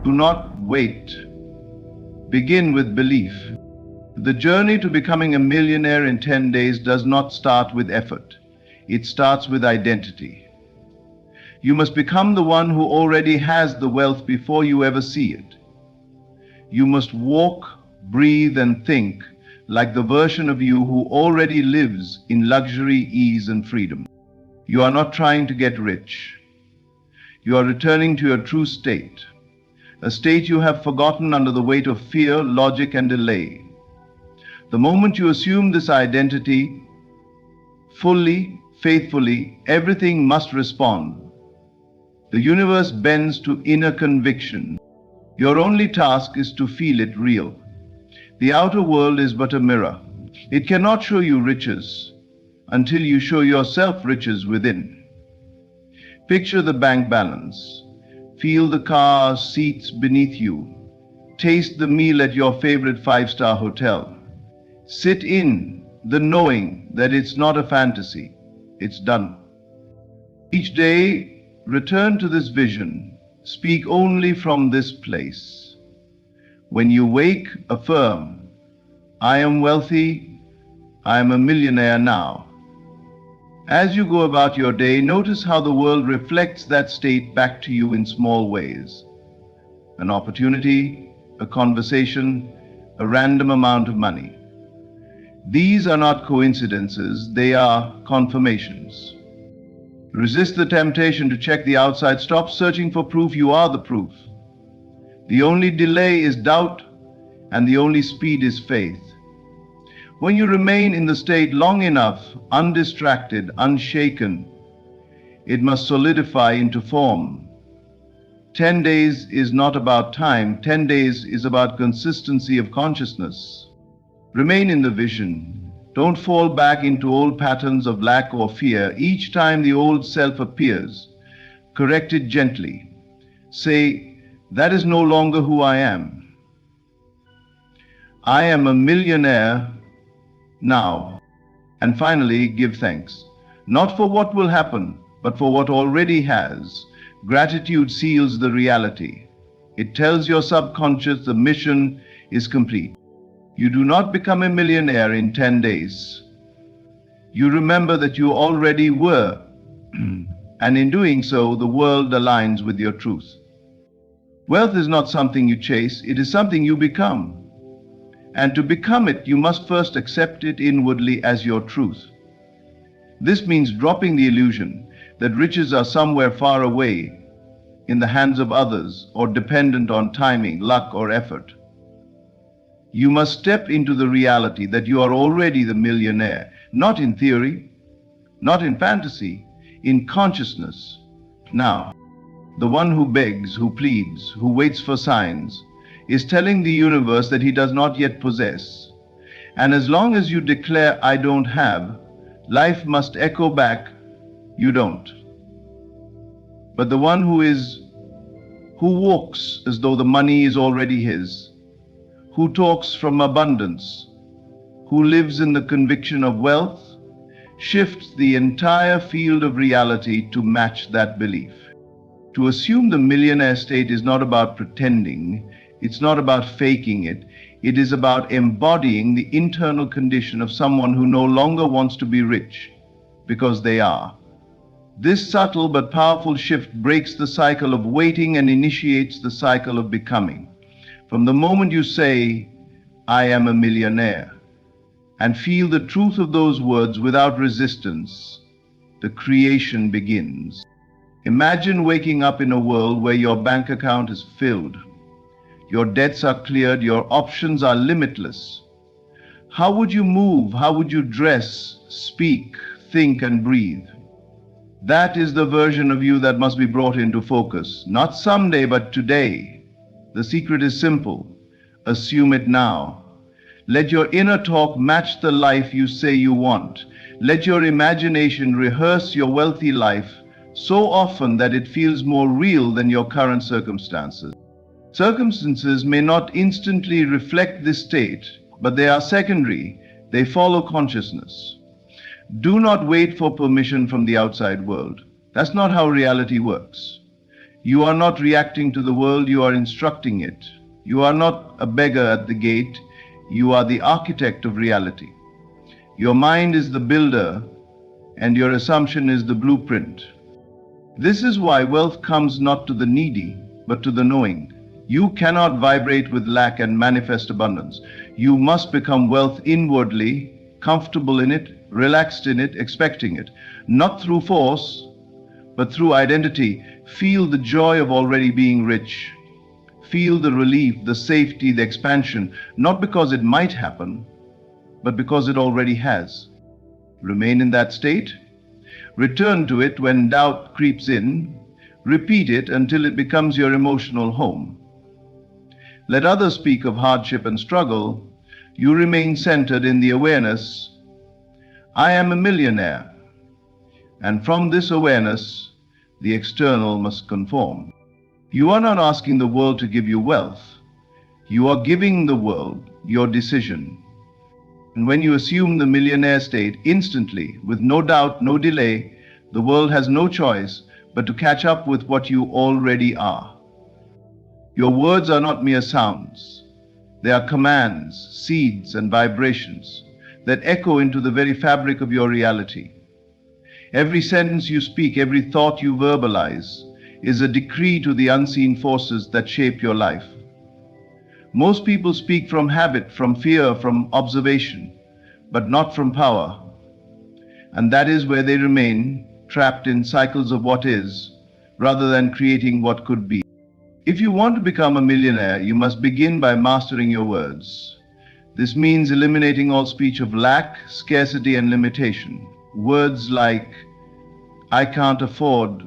Do not wait. Begin with belief. The journey to becoming a millionaire in 10 days does not start with effort. It starts with identity. You must become the one who already has the wealth before you ever see it. You must walk, breathe, and think like the version of you who already lives in luxury, ease, and freedom. You are not trying to get rich. You are returning to your true state, a state you have forgotten under the weight of fear, logic, and delay. The moment you assume this identity fully, faithfully, everything must respond. The universe bends to inner conviction. Your only task is to feel it real. The outer world is but a mirror. It cannot show you riches until you show yourself riches within. Picture the bank balance. Feel the car seats beneath you. Taste the meal at your favorite 5-star hotel. Sit in the knowing that it's not a fantasy. It's done. Each day, return to this vision. Speak only from this place. When you wake, affirm, I am wealthy, I am a millionaire now. As you go about your day, notice how the world reflects that state back to you in small ways. An opportunity, a conversation, a random amount of money. These are not coincidences, they are confirmations. Resist the temptation to check the outside. Stop searching for proof. You are the proof. The only delay is doubt, and the only speed is faith. When you remain in the state long enough, undistracted, unshaken, it must solidify into form. 10 days is not about time. 10 days is about consistency of consciousness. Remain in the vision. Don't fall back into old patterns of lack or fear. Each time the old self appears, correct it gently. Say, that is no longer who I am. I am a millionaire now. And finally, give thanks. Not for what will happen, but for what already has. Gratitude seals the reality. It tells your subconscious the mission is complete. You do not become a millionaire in 10 days. You remember that you already were, and in doing so, the world aligns with your truth. Wealth is not something you chase, it is something you become. And to become it, you must first accept it inwardly as your truth. This means dropping the illusion that riches are somewhere far away, in the hands of others, or dependent on timing, luck, or effort. You must step into the reality that you are already the millionaire, not in theory, not in fantasy, in consciousness. Now, the one who begs, who pleads, who waits for signs, is telling the universe that he does not yet possess. And as long as you declare, I don't have, life must echo back, you don't. But the one who walks as though the money is already his, who talks from abundance, who lives in the conviction of wealth, shifts the entire field of reality to match that belief. To assume the millionaire state is not about pretending, it's not about faking it, it is about embodying the internal condition of someone who no longer wants to be rich, because they are. This subtle but powerful shift breaks the cycle of waiting and initiates the cycle of becoming. From the moment you say, I am a millionaire, and feel the truth of those words without resistance, the creation begins. Imagine waking up in a world where your bank account is filled, your debts are cleared, your options are limitless. How would you move? How would you dress, speak, think, and breathe? That is the version of you that must be brought into focus, not someday, but today. The secret is simple. Assume it now. Let your inner talk match the life you say you want. Let your imagination rehearse your wealthy life so often that it feels more real than your current circumstances. Circumstances may not instantly reflect this state, but they are secondary. They follow consciousness. Do not wait for permission from the outside world. That's not how reality works. You are not reacting to the world, you are instructing it. You are not a beggar at the gate, you are the architect of reality. Your mind is the builder, and your assumption is the blueprint. This is why wealth comes not to the needy, but to the knowing. You cannot vibrate with lack and manifest abundance. You must become wealth inwardly, comfortable in it, relaxed in it, expecting it. Not through force, but through identity. Feel the joy of already being rich. Feel the relief, the safety, the expansion, not because it might happen, but because it already has. Remain in that state. Return to it when doubt creeps in. Repeat it until it becomes your emotional home. Let others speak of hardship and struggle. You remain centered in the awareness, I am a millionaire. And from this awareness, the external must conform. You are not asking the world to give you wealth. You are giving the world your decision. And when you assume the millionaire state instantly, with no doubt, no delay, the world has no choice but to catch up with what you already are. Your words are not mere sounds. They are commands, seeds, and vibrations that echo into the very fabric of your reality. Every sentence you speak, every thought you verbalize, is a decree to the unseen forces that shape your life. Most people speak from habit, from fear, from observation, but not from power. And that is where they remain, trapped in cycles of what is, rather than creating what could be. If you want to become a millionaire, you must begin by mastering your words. This means eliminating all speech of lack, scarcity, and limitation. Words like, I can't afford,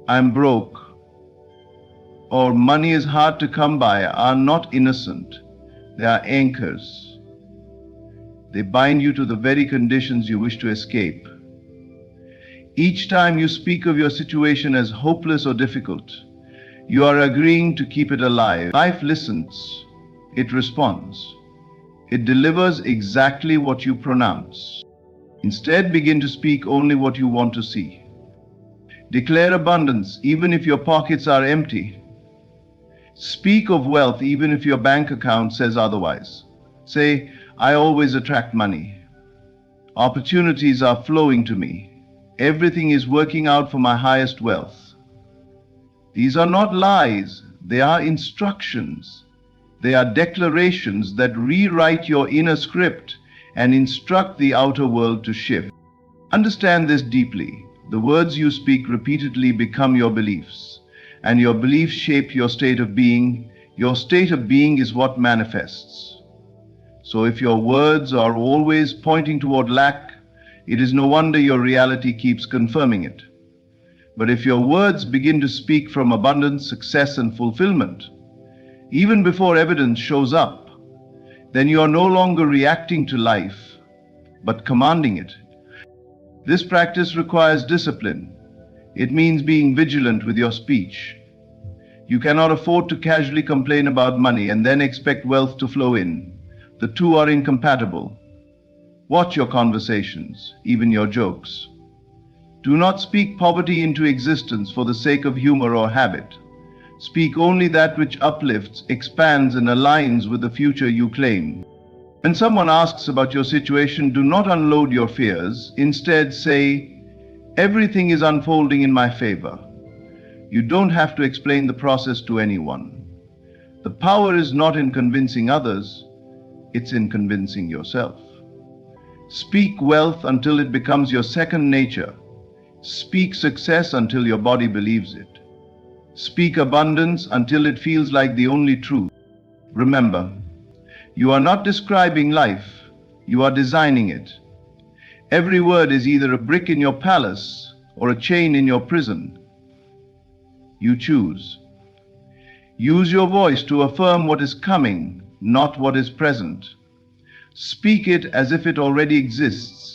I'm broke, or money is hard to come by are not innocent. They are anchors. They bind you to the very conditions you wish to escape. Each time you speak of your situation as hopeless or difficult, you are agreeing to keep it alive. Life listens. It responds. It delivers exactly what you pronounce. Instead, begin to speak only what you want to see. Declare abundance even if your pockets are empty. Speak of wealth even if your bank account says otherwise. Say, I always attract money. Opportunities are flowing to me. Everything is working out for my highest wealth. These are not lies, they are instructions. They are declarations that rewrite your inner script and instruct the outer world to shift. Understand this deeply. The words you speak repeatedly become your beliefs, and your beliefs shape your state of being. Your state of being is what manifests. So if your words are always pointing toward lack, it is no wonder your reality keeps confirming it. But if your words begin to speak from abundance, success, and fulfillment, even before evidence shows up, then you are no longer reacting to life, but commanding it. This practice requires discipline. It means being vigilant with your speech. You cannot afford to casually complain about money and then expect wealth to flow in. The two are incompatible. Watch your conversations, even your jokes. Do not speak poverty into existence for the sake of humor or habit. Speak only that which uplifts, expands, and aligns with the future you claim. When someone asks about your situation, do not unload your fears. Instead, say, everything is unfolding in my favor. You don't have to explain the process to anyone. The power is not in convincing others, it's in convincing yourself. Speak wealth until it becomes your second nature. Speak success until your body believes it. Speak abundance until it feels like the only truth. Remember, you are not describing life, you are designing it. Every word is either a brick in your palace or a chain in your prison. You choose. Use your voice to affirm what is coming, not what is present. Speak it as if it already exists.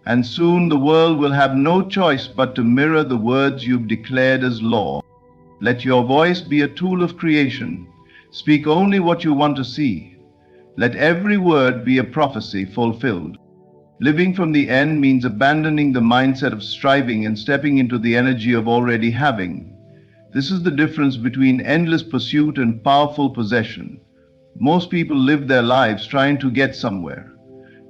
And soon the world will have no choice but to mirror the words you've declared as law. Let your voice be a tool of creation. Speak only what you want to see. Let every word be a prophecy fulfilled. Living from the end means abandoning the mindset of striving and stepping into the energy of already having. This is the difference between endless pursuit and powerful possession. Most people live their lives trying to get somewhere,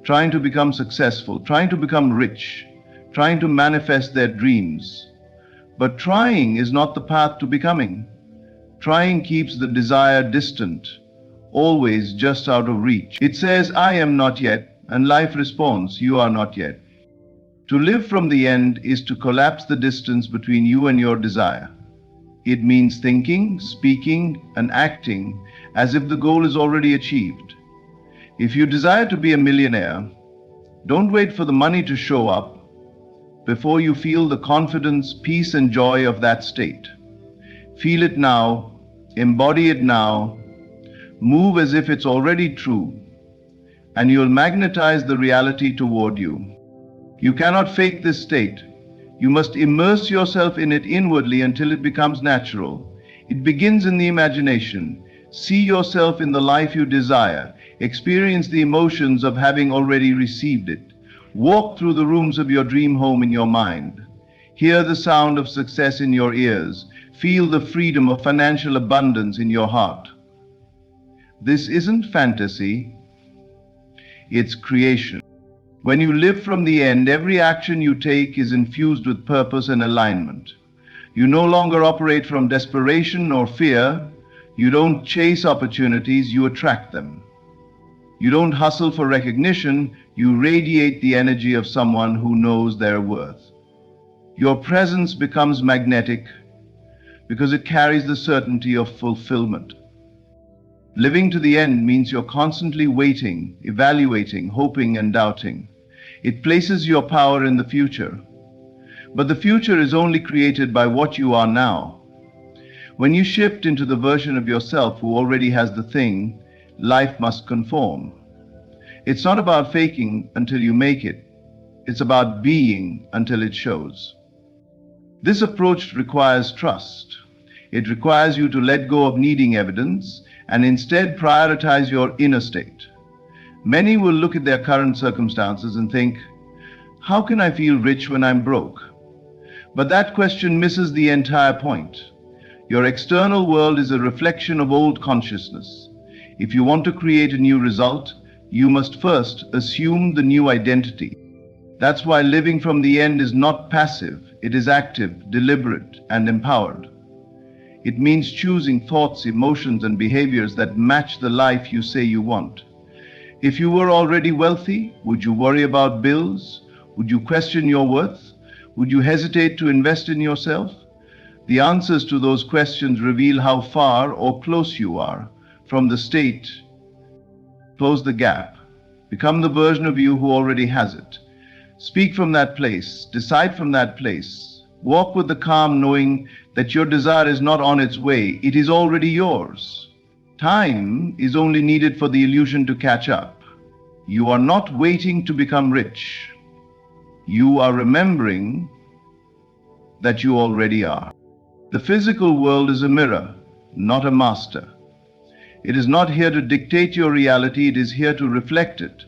trying to become successful, trying to become rich, trying to manifest their dreams. But trying is not the path to becoming. Trying keeps the desire distant, always just out of reach. It says, I am not yet, and life responds, you are not yet. To live from the end is to collapse the distance between you and your desire. It means thinking, speaking, and acting as if the goal is already achieved. If you desire to be a millionaire, don't wait for the money to show up before you feel the confidence, peace, and joy of that state. Feel it now, embody it now, move as if it's already true, and you'll magnetize the reality toward you. You cannot fake this state. You must immerse yourself in it inwardly until it becomes natural. It begins in the imagination. See yourself in the life you desire. Experience the emotions of having already received it. Walk through the rooms of your dream home in your mind. Hear the sound of success in your ears. Feel the freedom of financial abundance in your heart. This isn't fantasy, it's creation. When you live from the end, every action you take is infused with purpose and alignment. You no longer operate from desperation or fear. You don't chase opportunities, you attract them. You don't hustle for recognition, you radiate the energy of someone who knows their worth. Your presence becomes magnetic because it carries the certainty of fulfillment. Living to the end means you're constantly waiting, evaluating, hoping, and doubting. It places your power in the future. But the future is only created by what you are now. When you shift into the version of yourself who already has the thing, life must conform. It's not about faking until you make it. It's about being until it shows. This approach requires trust. It requires you to let go of needing evidence and instead prioritize your inner state. Many will look at their current circumstances and think, how can I feel rich when I'm broke? But that question misses the entire point. Your external world is a reflection of old consciousness. If you want to create a new result, you must first assume the new identity. That's why living from the end is not passive, it is active, deliberate, and empowered. It means choosing thoughts, emotions, and behaviors that match the life you say you want. If you were already wealthy, would you worry about bills? Would you question your worth? Would you hesitate to invest in yourself? The answers to those questions reveal how far or close you are from the state. Close the gap. Become the version of you who already has it. Speak from that place. Decide from that place. Walk with the calm knowing that your desire is not on its way. It is already yours. Time is only needed for the illusion to catch up. You are not waiting to become rich. You are remembering that you already are. The physical world is a mirror, not a master. It is not here to dictate your reality, it is here to reflect it.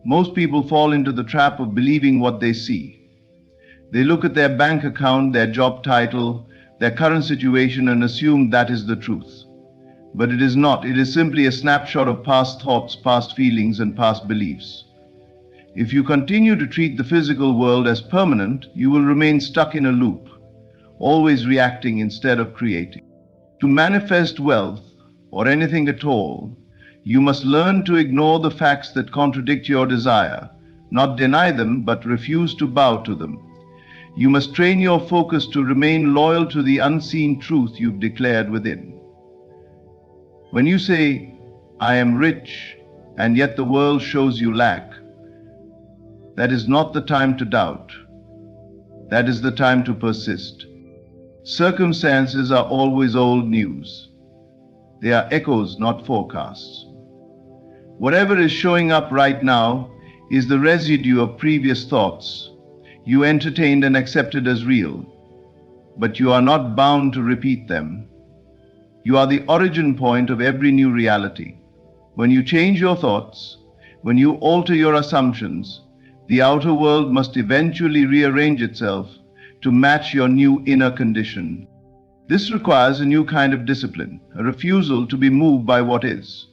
Most people fall into the trap of believing what they see. They look at their bank account, their job title, their current situation and assume that is the truth. But it is not. It is simply a snapshot of past thoughts, past feelings, and past beliefs. If you continue to treat the physical world as permanent, you will remain stuck in a loop, always reacting instead of creating. To manifest wealth, or anything at all, you must learn to ignore the facts that contradict your desire, not deny them, but refuse to bow to them. You must train your focus to remain loyal to the unseen truth you've declared within. When you say, I am rich, and yet the world shows you lack, that is not the time to doubt. That is the time to persist. Circumstances are always old news. They are echoes, not forecasts. Whatever is showing up right now is the residue of previous thoughts you entertained and accepted as real, but you are not bound to repeat them. You are the origin point of every new reality. When you change your thoughts, when you alter your assumptions, The outer world must eventually rearrange itself to match your new inner condition. This requires a new kind of discipline, a refusal to be moved by what is.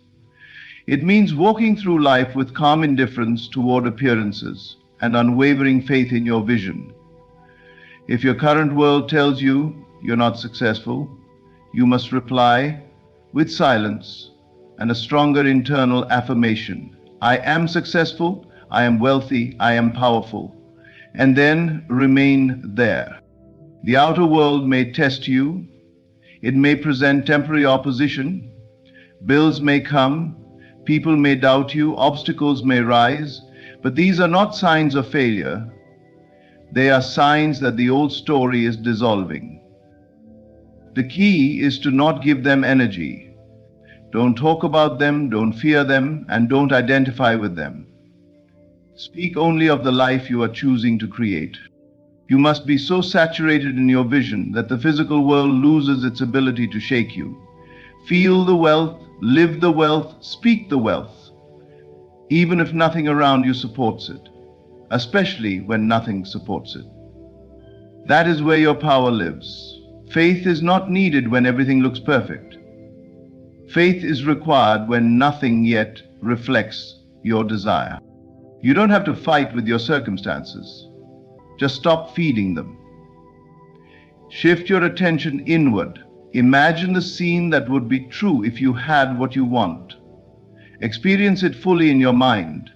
It means walking through life with calm indifference toward appearances and unwavering faith in your vision. If your current world tells you you're not successful, you must reply with silence and a stronger internal affirmation. I am successful, I am wealthy, I am powerful, and then remain there. The outer world may test you, it may present temporary opposition, bills may come, people may doubt you, obstacles may rise, but these are not signs of failure. They are signs that the old story is dissolving. The key is to not give them energy. Don't talk about them, don't fear them, and don't identify with them. Speak only of the life you are choosing to create. You must be so saturated in your vision that the physical world loses its ability to shake you. Feel the wealth, live the wealth, speak the wealth, even if nothing around you supports it, especially when nothing supports it. That is where your power lives. Faith is not needed when everything looks perfect. Faith is required when nothing yet reflects your desire. You don't have to fight with your circumstances. Just stop feeding them. Shift your attention inward. Imagine the scene that would be true if you had what you want. Experience it fully in your mind.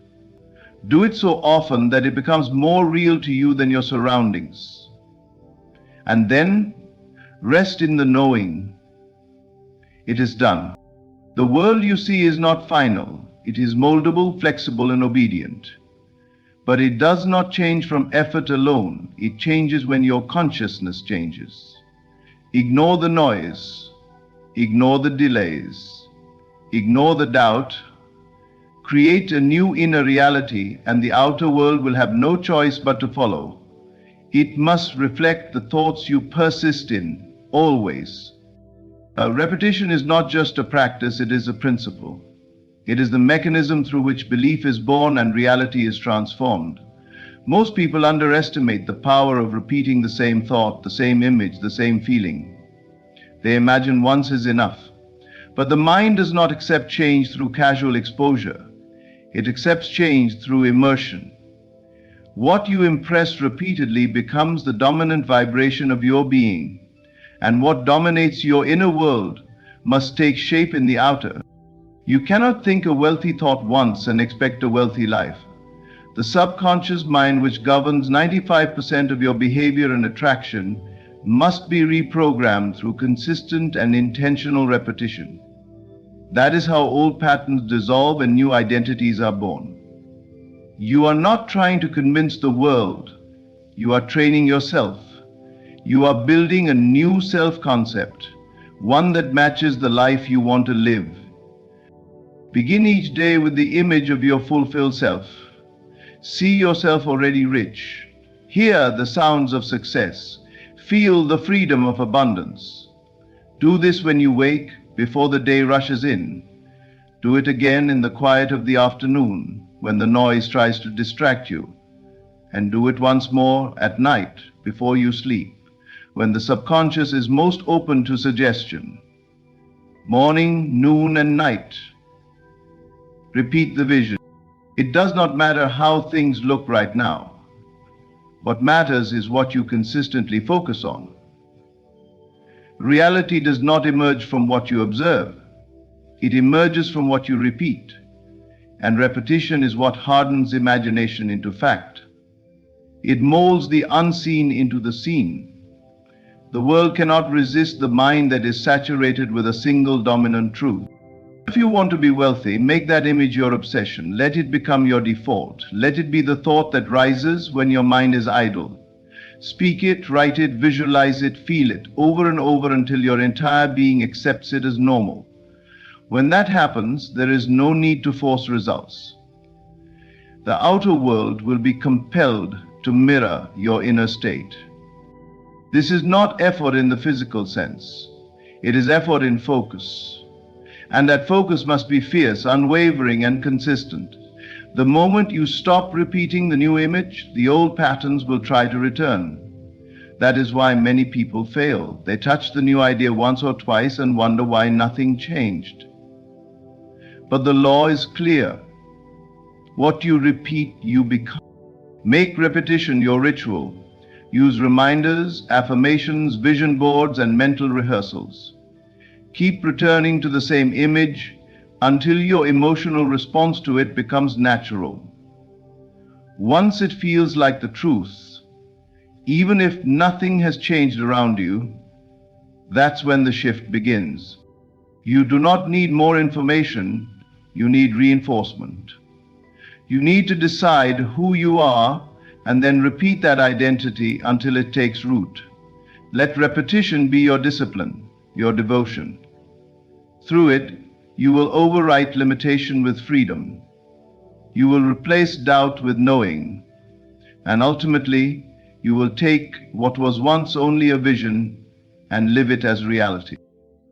Do it so often that it becomes more real to you than your surroundings. And then rest in the knowing it is done. The world you see is not final. It is moldable, flexible, and obedient. But it does not change from effort alone. It changes when your consciousness changes. Ignore the noise. Ignore the delays. Ignore the doubt. Create a new inner reality, and the outer world will have no choice but to follow. It must reflect the thoughts you persist in, always. Repetition is not just a practice, it is a principle. It is the mechanism through which belief is born and reality is transformed. Most people underestimate the power of repeating the same thought, the same image, the same feeling. They imagine once is enough. But the mind does not accept change through casual exposure. It accepts change through immersion. What you impress repeatedly becomes the dominant vibration of your being, and what dominates your inner world must take shape in the outer. You cannot think a wealthy thought once and expect a wealthy life. The subconscious mind, which governs 95% of your behavior and attraction, must be reprogrammed through consistent and intentional repetition. That is how old patterns dissolve and new identities are born. You are not trying to convince the world. You are training yourself. You are building a new self-concept, one that matches the life you want to live. Begin each day with the image of your fulfilled self. See yourself already rich. Hear the sounds of success. Feel the freedom of abundance. Do this when you wake, before the day rushes in. Do it again in the quiet of the afternoon, when the noise tries to distract you. And do it once more at night, before you sleep, when the subconscious is most open to suggestion. Morning, noon, and night. Repeat the vision. It does not matter how things look right now. What matters is what you consistently focus on. Reality does not emerge from what you observe. It emerges from what you repeat. And repetition is what hardens imagination into fact. It molds the unseen into the seen. The world cannot resist the mind that is saturated with a single dominant truth. If you want to be wealthy, make that image your obsession. Let it become your default. Let it be the thought that rises when your mind is idle. Speak it, write it, visualize it, feel it, over and over until your entire being accepts it as normal. When that happens, there is no need to force results. The outer world will be compelled to mirror your inner state. This is not effort in the physical sense. It is effort in focus. And that focus must be fierce, unwavering, and consistent. The moment you stop repeating the new image, the old patterns will try to return. That is why many people fail. They touch the new idea once or twice and wonder why nothing changed. But the law is clear. What you repeat, you become. Make repetition your ritual. Use reminders, affirmations, vision boards, and mental rehearsals. Keep returning to the same image until your emotional response to it becomes natural. Once it feels like the truth, even if nothing has changed around you, that's when the shift begins. You do not need more information, you need reinforcement. You need to decide who you are and then repeat that identity until it takes root. Let repetition be your discipline, your devotion. Through it, you will overwrite limitation with freedom. You will replace doubt with knowing. And ultimately, you will take what was once only a vision and live it as reality.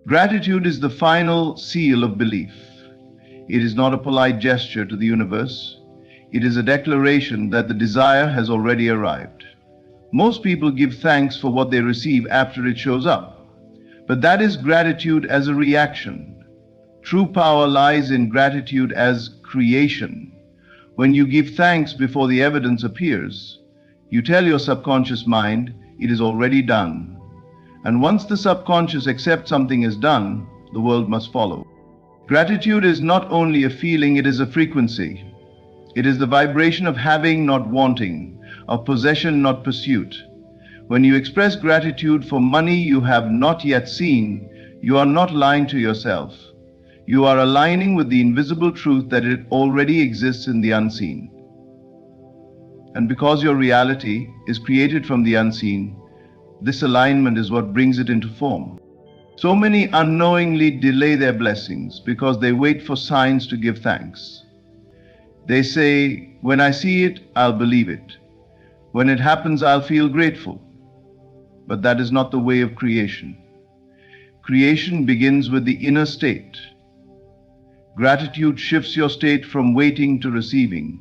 Gratitude is the final seal of belief. It is not a polite gesture to the universe. It is a declaration that the desire has already arrived. Most people give thanks for what they receive after it shows up. But that is gratitude as a reaction. True power lies in gratitude as creation. When you give thanks before the evidence appears, you tell your subconscious mind it is already done. And once the subconscious accepts something is done, the world must follow. Gratitude is not only a feeling, it is a frequency. It is the vibration of having, not wanting, of possession, not pursuit. When you express gratitude for money you have not yet seen, you are not lying to yourself. You are aligning with the invisible truth that it already exists in the unseen. And because your reality is created from the unseen, this alignment is what brings it into form. So many unknowingly delay their blessings because they wait for signs to give thanks. They say, when I see it, I'll believe it. When it happens, I'll feel grateful. But that is not the way of creation. Creation begins with the inner state. Gratitude shifts your state from waiting to receiving.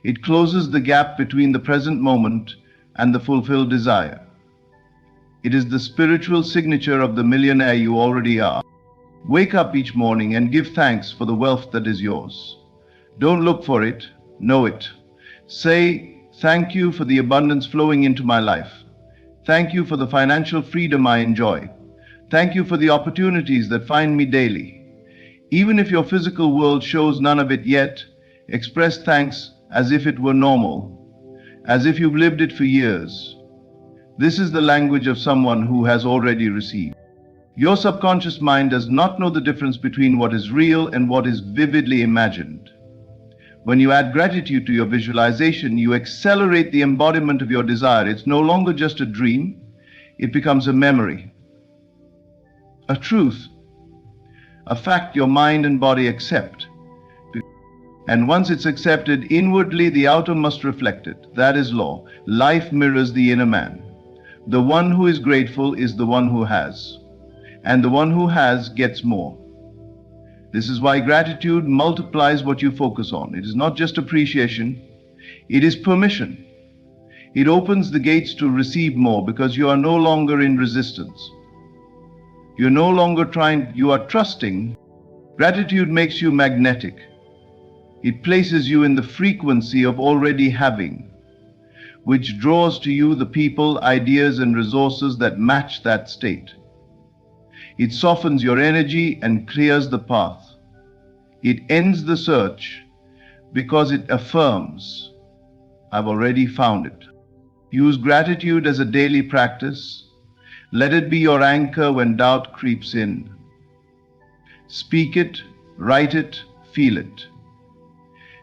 It closes the gap between the present moment and the fulfilled desire. It is the spiritual signature of the millionaire you already are. Wake up each morning and give thanks for the wealth that is yours. Don't look for it, know it. Say, thank you for the abundance flowing into my life. Thank you for the financial freedom I enjoy. Thank you for the opportunities that find me daily. Even if your physical world shows none of it yet, express thanks as if it were normal, as if you've lived it for years. This is the language of someone who has already received. Your subconscious mind does not know the difference between what is real and what is vividly imagined. When you add gratitude to your visualization, you accelerate the embodiment of your desire. It's no longer just a dream, it becomes a memory, a truth, a fact your mind and body accept. And once it's accepted, inwardly the outer must reflect it. That is law. Life mirrors the inner man. The one who is grateful is the one who has, and the one who has gets more. This is why gratitude multiplies what you focus on. It is not just appreciation, it is permission. It opens the gates to receive more because you are no longer in resistance. You're no longer trying, you are trusting. Gratitude makes you magnetic. It places you in the frequency of already having, which draws to you the people, ideas, and resources that match that state. It softens your energy and clears the path. It ends the search because it affirms, I've already found it. Use gratitude as a daily practice. Let it be your anchor when doubt creeps in. Speak it, write it, feel it.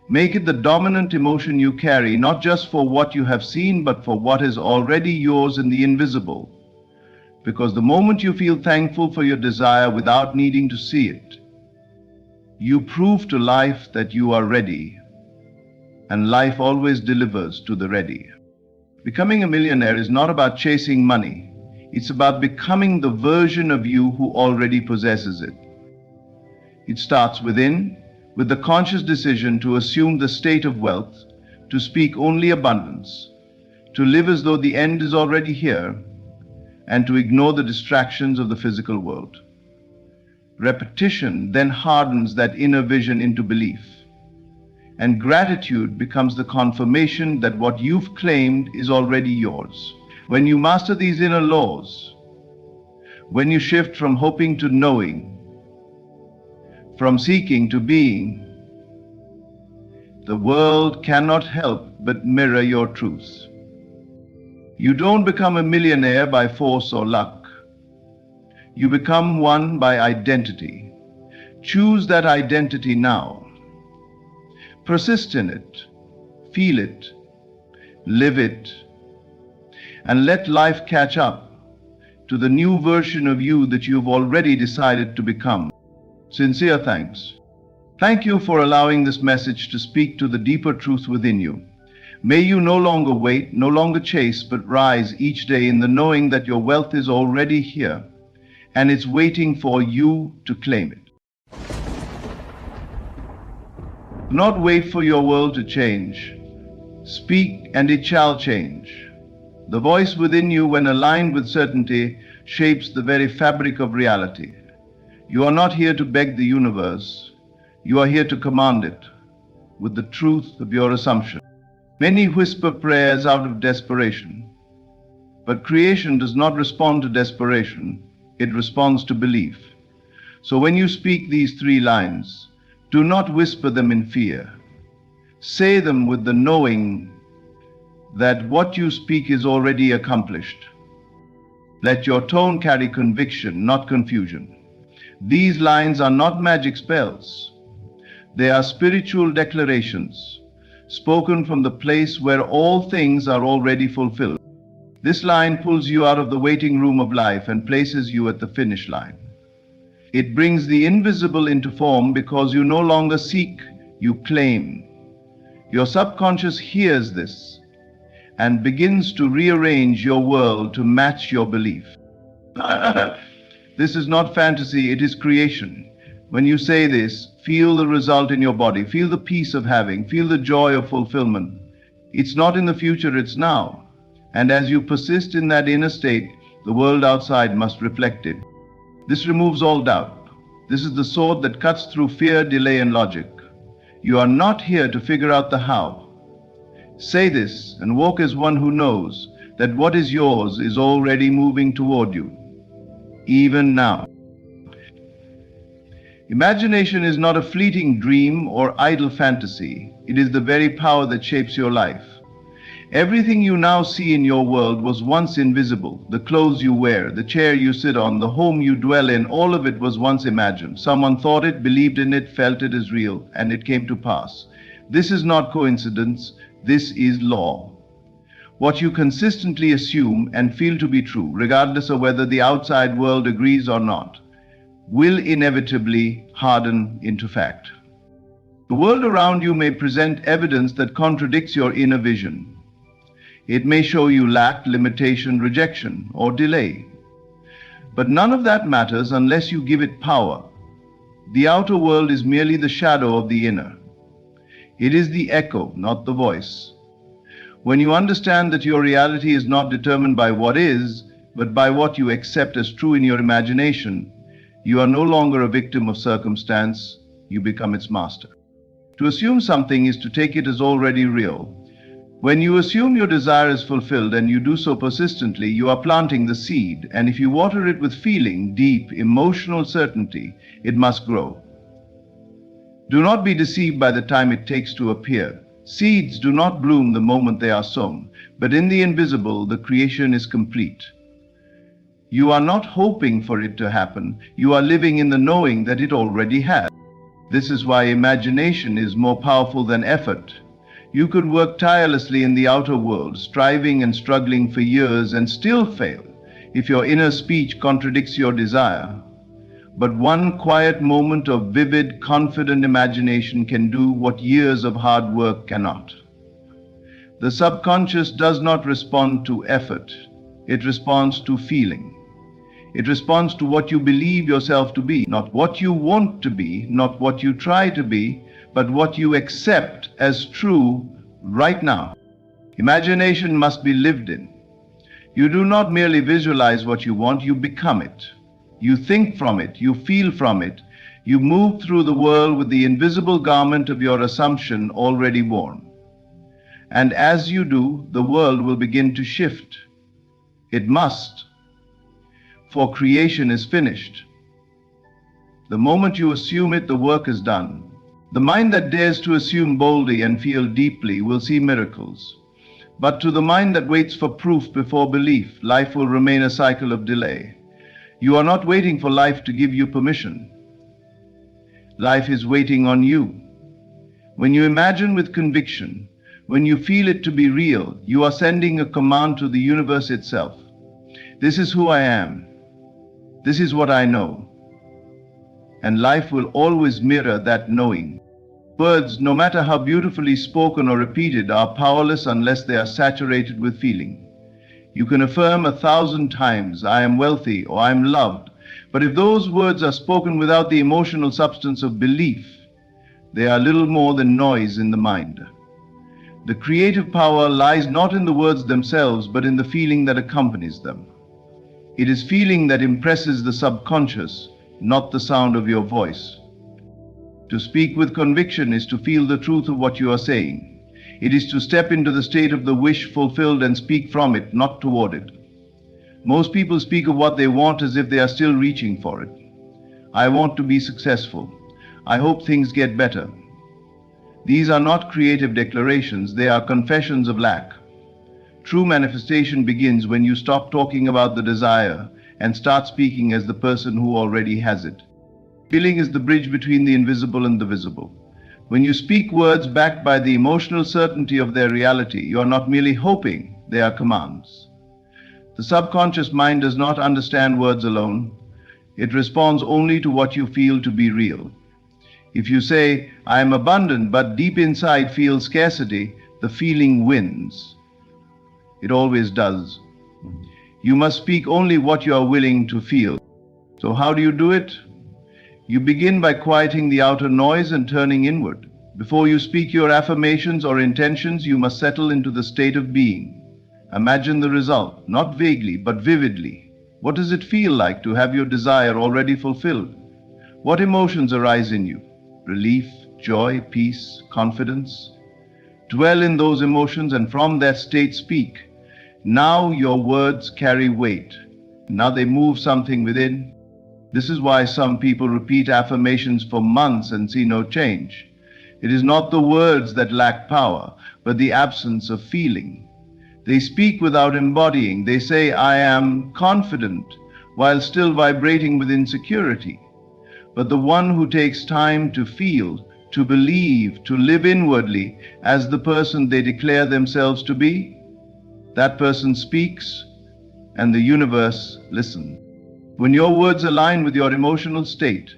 Make it the dominant emotion you carry, not just for what you have seen, but for what is already yours in the invisible. Because the moment you feel thankful for your desire without needing to see it, you prove to life that you are ready, and life always delivers to the ready. Becoming a millionaire is not about chasing money. It's about becoming the version of you who already possesses it. It starts within, with the conscious decision to assume the state of wealth, to speak only abundance, to live as though the end is already here, and to ignore the distractions of the physical world. Repetition then hardens that inner vision into belief, and gratitude becomes the confirmation that what you've claimed is already yours. When you master these inner laws, when you shift from hoping to knowing, from seeking to being, the world cannot help but mirror your truth. You don't become a millionaire by force or luck. You become one by identity. Choose that identity now. Persist in it, feel it, live it, and let life catch up to the new version of you that you've already decided to become. Sincere thanks. Thank you for allowing this message to speak to the deeper truth within you. May you no longer wait, no longer chase, but rise each day in the knowing that your wealth is already here, and it's waiting for you to claim it. Do not wait for your world to change. Speak, and it shall change. The voice within you, when aligned with certainty, shapes the very fabric of reality. You are not here to beg the universe. You are here to command it with the truth of your assumption. Many whisper prayers out of desperation, but creation does not respond to desperation. It responds to belief. So when you speak these 3 lines, do not whisper them in fear. Say them with the knowing that what you speak is already accomplished. Let your tone carry conviction, not confusion. These lines are not magic spells. They are spiritual declarations, spoken from the place where all things are already fulfilled. This line pulls you out of the waiting room of life and places you at the finish line. It brings the invisible into form because you no longer seek, you claim. Your subconscious hears this and begins to rearrange your world to match your belief. This is not fantasy, it is creation. When you say this, feel the result in your body, feel the peace of having, feel the joy of fulfillment. It's not in the future, it's now. And as you persist in that inner state, the world outside must reflect it. This removes all doubt. This is the sword that cuts through fear, delay, and logic. You are not here to figure out the how. Say this and walk as one who knows that what is yours is already moving toward you, even now. Imagination is not a fleeting dream or idle fantasy. It is the very power that shapes your life. Everything you now see in your world was once invisible. The clothes you wear, the chair you sit on, the home you dwell in, all of it was once imagined. Someone thought it, believed in it, felt it as real, and it came to pass. This is not coincidence. This is law. What you consistently assume and feel to be true, regardless of whether the outside world agrees or not, will inevitably harden into fact. The world around you may present evidence that contradicts your inner vision. It may show you lack, limitation, rejection, or delay. But none of that matters unless you give it power. The outer world is merely the shadow of the inner. It is the echo, not the voice. When you understand that your reality is not determined by what is, but by what you accept as true in your imagination, you are no longer a victim of circumstance, you become its master. To assume something is to take it as already real. When you assume your desire is fulfilled and you do so persistently, you are planting the seed, and if you water it with feeling, deep, emotional certainty, it must grow. Do not be deceived by the time it takes to appear. Seeds do not bloom the moment they are sown, but in the invisible, the creation is complete. You are not hoping for it to happen. You are living in the knowing that it already has. This is why imagination is more powerful than effort. You could work tirelessly in the outer world, striving and struggling for years and still fail if your inner speech contradicts your desire. But one quiet moment of vivid, confident imagination can do what years of hard work cannot. The subconscious does not respond to effort. It responds to feeling. It responds to what you believe yourself to be, not what you want to be, not what you try to be, but what you accept as true right now. Imagination must be lived in. You do not merely visualize what you want, you become it. You think from it, you feel from it, you move through the world with the invisible garment of your assumption already worn. And as you do, the world will begin to shift. It must, for creation is finished. The moment you assume it, the work is done. The mind that dares to assume boldly and feel deeply will see miracles. But to the mind that waits for proof before belief, life will remain a cycle of delay. You are not waiting for life to give you permission. Life is waiting on you. When you imagine with conviction, when you feel it to be real, you are sending a command to the universe itself. This is who I am. This is what I know. And life will always mirror that knowing. Words, no matter how beautifully spoken or repeated, are powerless unless they are saturated with feeling. You can affirm 1,000 times, I am wealthy or I am loved, but if those words are spoken without the emotional substance of belief, they are little more than noise in the mind. The creative power lies not in the words themselves, but in the feeling that accompanies them. It is feeling that impresses the subconscious, not the sound of your voice. To speak with conviction is to feel the truth of what you are saying. It is to step into the state of the wish fulfilled and speak from it, not toward it. Most people speak of what they want as if they are still reaching for it. I want to be successful. I hope things get better. These are not creative declarations, they are confessions of lack. True manifestation begins when you stop talking about the desire and start speaking as the person who already has it. Feeling is the bridge between the invisible and the visible. When you speak words backed by the emotional certainty of their reality, you are not merely hoping, they are commands. The subconscious mind does not understand words alone. It responds only to what you feel to be real. If you say, I am abundant, but deep inside feel scarcity, the feeling wins. It always does. You must speak only what you are willing to feel. So how do you do it? You begin by quieting the outer noise and turning inward. Before you speak your affirmations or intentions, you must settle into the state of being. Imagine the result, not vaguely, but vividly. What does it feel like to have your desire already fulfilled? What emotions arise in you? Relief, joy, peace, confidence? Dwell in those emotions and from that state speak. Now your words carry weight. Now they move something within. This is why some people repeat affirmations for months and see no change. It is not the words that lack power, but the absence of feeling. They speak without embodying. They say, I am confident, while still vibrating with insecurity. But the one who takes time to feel, to believe, to live inwardly as the person they declare themselves to be, that person speaks and the universe listens. When your words align with your emotional state,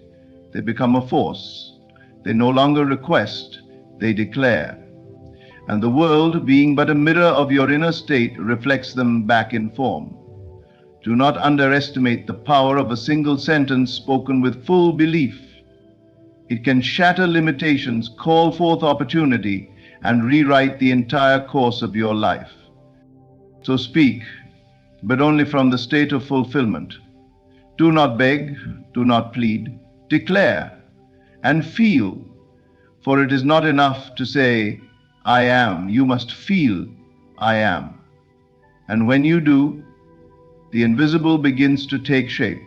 they become a force. They no longer request, they declare. And the world, being but a mirror of your inner state, reflects them back in form. Do not underestimate the power of a single sentence spoken with full belief. It can shatter limitations, call forth opportunity, and rewrite the entire course of your life. So speak, but only from the state of fulfillment. Do not beg, do not plead. Declare and feel, for it is not enough to say, I am. You must feel, I am. And when you do, the invisible begins to take shape.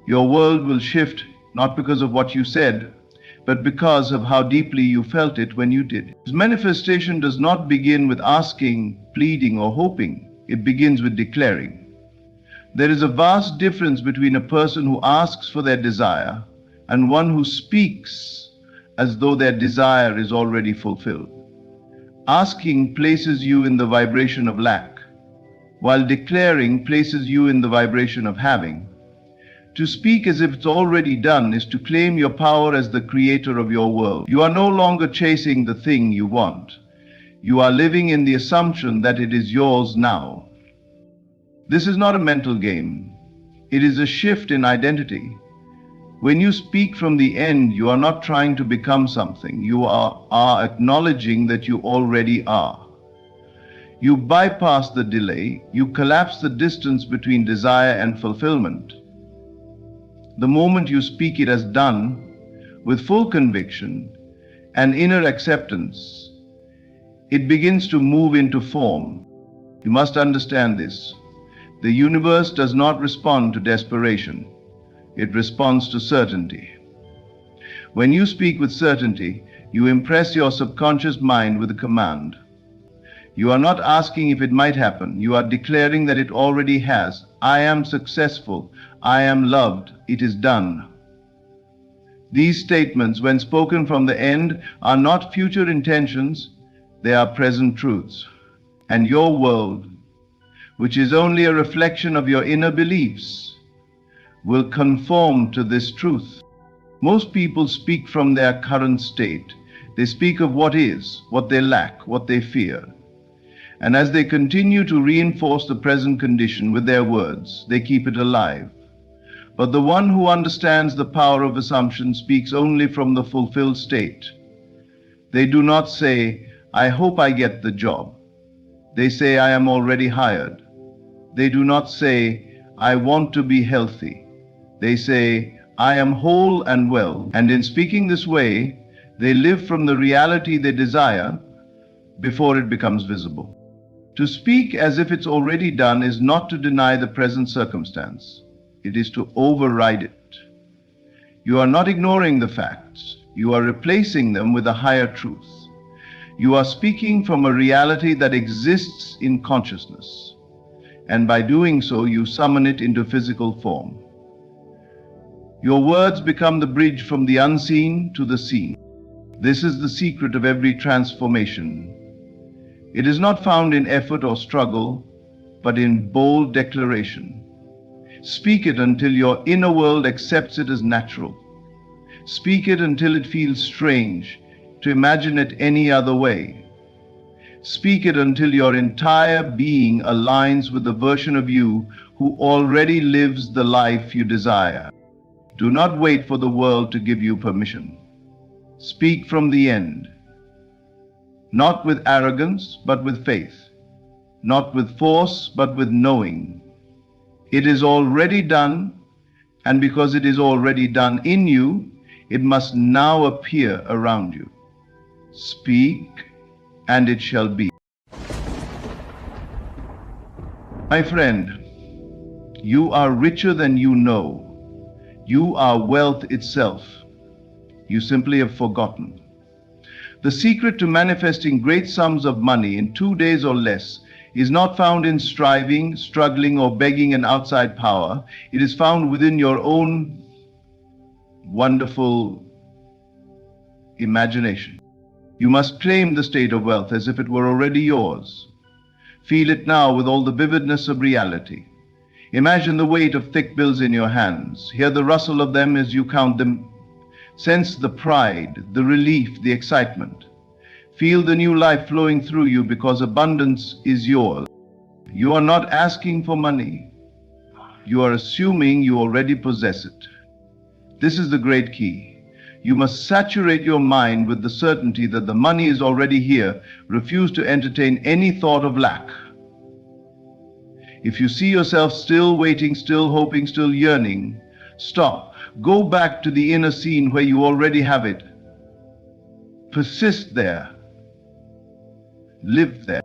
Your world will shift not because of what you said, but because of how deeply you felt it when you did. Manifestation does not begin with asking, pleading, or hoping. It begins with declaring. There is a vast difference between a person who asks for their desire and one who speaks as though their desire is already fulfilled. Asking places you in the vibration of lack, while declaring places you in the vibration of having. To speak as if it's already done is to claim your power as the creator of your world. You are no longer chasing the thing you want. You are living in the assumption that it is yours now. This is not a mental game. It is a shift in identity. When you speak from the end, you are not trying to become something. You are acknowledging that you already are. You bypass the delay. You collapse the distance between desire and fulfillment. The moment you speak it as done, with full conviction and inner acceptance, it begins to move into form. You must understand this. The universe does not respond to desperation. It responds to certainty. When you speak with certainty, you impress your subconscious mind with a command. You are not asking if it might happen. You are declaring that it already has. I am successful. I am loved. It is done. These statements, when spoken from the end, are not future intentions. They are present truths. And your world, which is only a reflection of your inner beliefs, will conform to this truth. Most people speak from their current state. They speak of what is, what they lack, what they fear. And as they continue to reinforce the present condition with their words, they keep it alive. But the one who understands the power of assumption speaks only from the fulfilled state. They do not say, I hope I get the job. They say, I am already hired. They do not say, I want to be healthy. They say, I am whole and well. And in speaking this way, they live from the reality they desire before it becomes visible. To speak as if it's already done is not to deny the present circumstance. It is to override it. You are not ignoring the facts. You are replacing them with a higher truth. You are speaking from a reality that exists in consciousness. And by doing so, you summon it into physical form. Your words become the bridge from the unseen to the seen. This is the secret of every transformation. It is not found in effort or struggle, but in bold declaration. Speak it until your inner world accepts it as natural. Speak it until it feels strange to imagine it any other way. Speak it until your entire being aligns with the version of you who already lives the life you desire. Do not wait for the world to give you permission. Speak from the end. Not with arrogance, but with faith. Not with force, but with knowing. It is already done, and because it is already done in you, it must now appear around you. Speak, and it shall be. My friend, you are richer than you know. You are wealth itself. You simply have forgotten. The secret to manifesting great sums of money in 2 days or less is not found in striving, struggling, or begging an outside power. It is found within your own wonderful imagination. You must claim the state of wealth as if it were already yours. Feel it now with all the vividness of reality. Imagine the weight of thick bills in your hands. Hear the rustle of them as you count them. Sense the pride, the relief, the excitement. Feel the new life flowing through you because abundance is yours. You are not asking for money. You are assuming you already possess it. This is the great key. You must saturate your mind with the certainty that the money is already here. Refuse to entertain any thought of lack. If you see yourself still waiting, still hoping, still yearning, stop. Go back to the inner scene where you already have it. Persist there. Live there.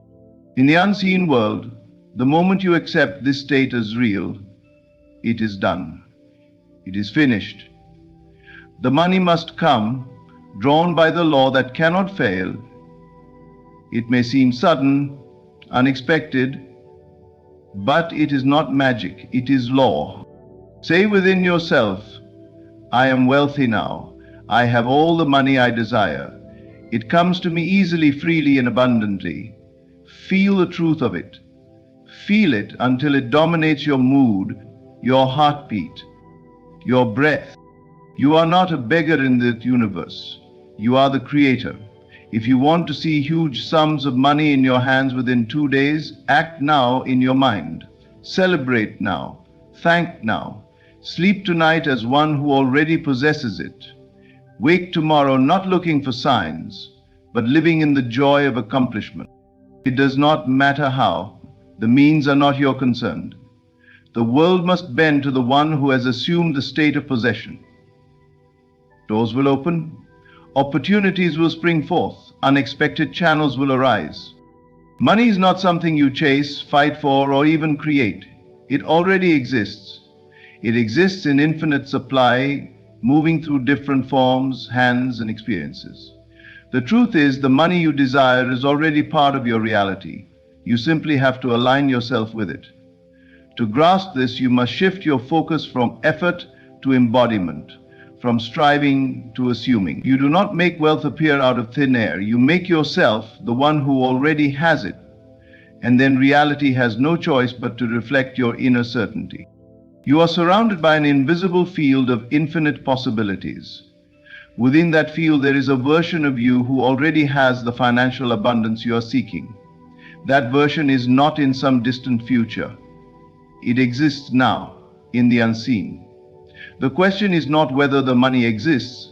In the unseen world, the moment you accept this state as real, it is done. It is finished. The money must come, drawn by the law that cannot fail. It may seem sudden, unexpected, but it is not magic, it is law. Say within yourself, I am wealthy now. I have all the money I desire. It comes to me easily, freely, and abundantly. Feel the truth of it. Feel it until it dominates your mood, your heartbeat, your breath. You are not a beggar in the universe. You are the creator. If you want to see huge sums of money in your hands within 2 days, act now in your mind. Celebrate now. Thank now. Sleep tonight as one who already possesses it. Wake tomorrow not looking for signs, but living in the joy of accomplishment. It does not matter how. The means are not your concern. The world must bend to the one who has assumed the state of possession. Doors will open. Opportunities will spring forth. Unexpected channels will arise. Money is not something you chase, fight for, or even create. It already exists. It exists in infinite supply, moving through different forms, hands, and experiences. The truth is, the money you desire is already part of your reality. You simply have to align yourself with it. To grasp this, you must shift your focus from effort to embodiment, from striving to assuming. You do not make wealth appear out of thin air. You make yourself the one who already has it. And then reality has no choice but to reflect your inner certainty. You are surrounded by an invisible field of infinite possibilities. Within that field, there is a version of you who already has the financial abundance you are seeking. That version is not in some distant future. It exists now, in the unseen. The question is not whether the money exists.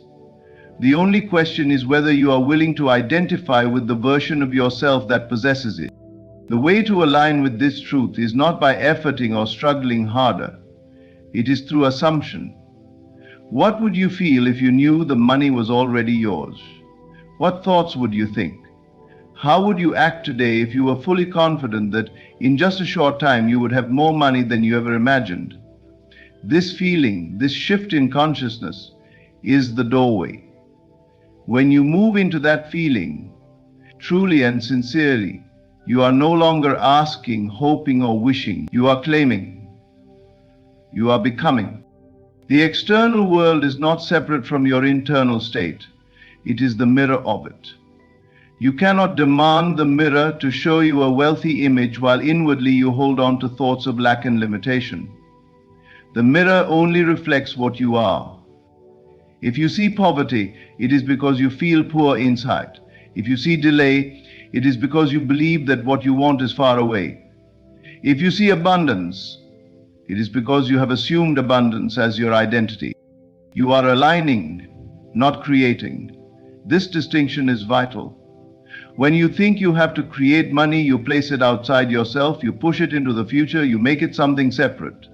The only question is whether you are willing to identify with the version of yourself that possesses it. The way to align with this truth is not by efforting or struggling harder. It is through assumption. What would you feel if you knew the money was already yours? What thoughts would you think? How would you act today if you were fully confident that in just a short time you would have more money than you ever imagined? This feeling, this shift in consciousness is the doorway. When you move into that feeling, truly and sincerely, you are no longer asking, hoping, or wishing. You are claiming. You are becoming. The external world is not separate from your internal state. It is the mirror of it. You cannot demand the mirror to show you a wealthy image while inwardly you hold on to thoughts of lack and limitation. The mirror only reflects what you are. If you see poverty, it is because you feel poor inside. If you see delay, it is because you believe that what you want is far away. If you see abundance, it is because you have assumed abundance as your identity. You are aligning, not creating. This distinction is vital. When you think you have to create money, you place it outside yourself, you push it into the future, you make it something separate.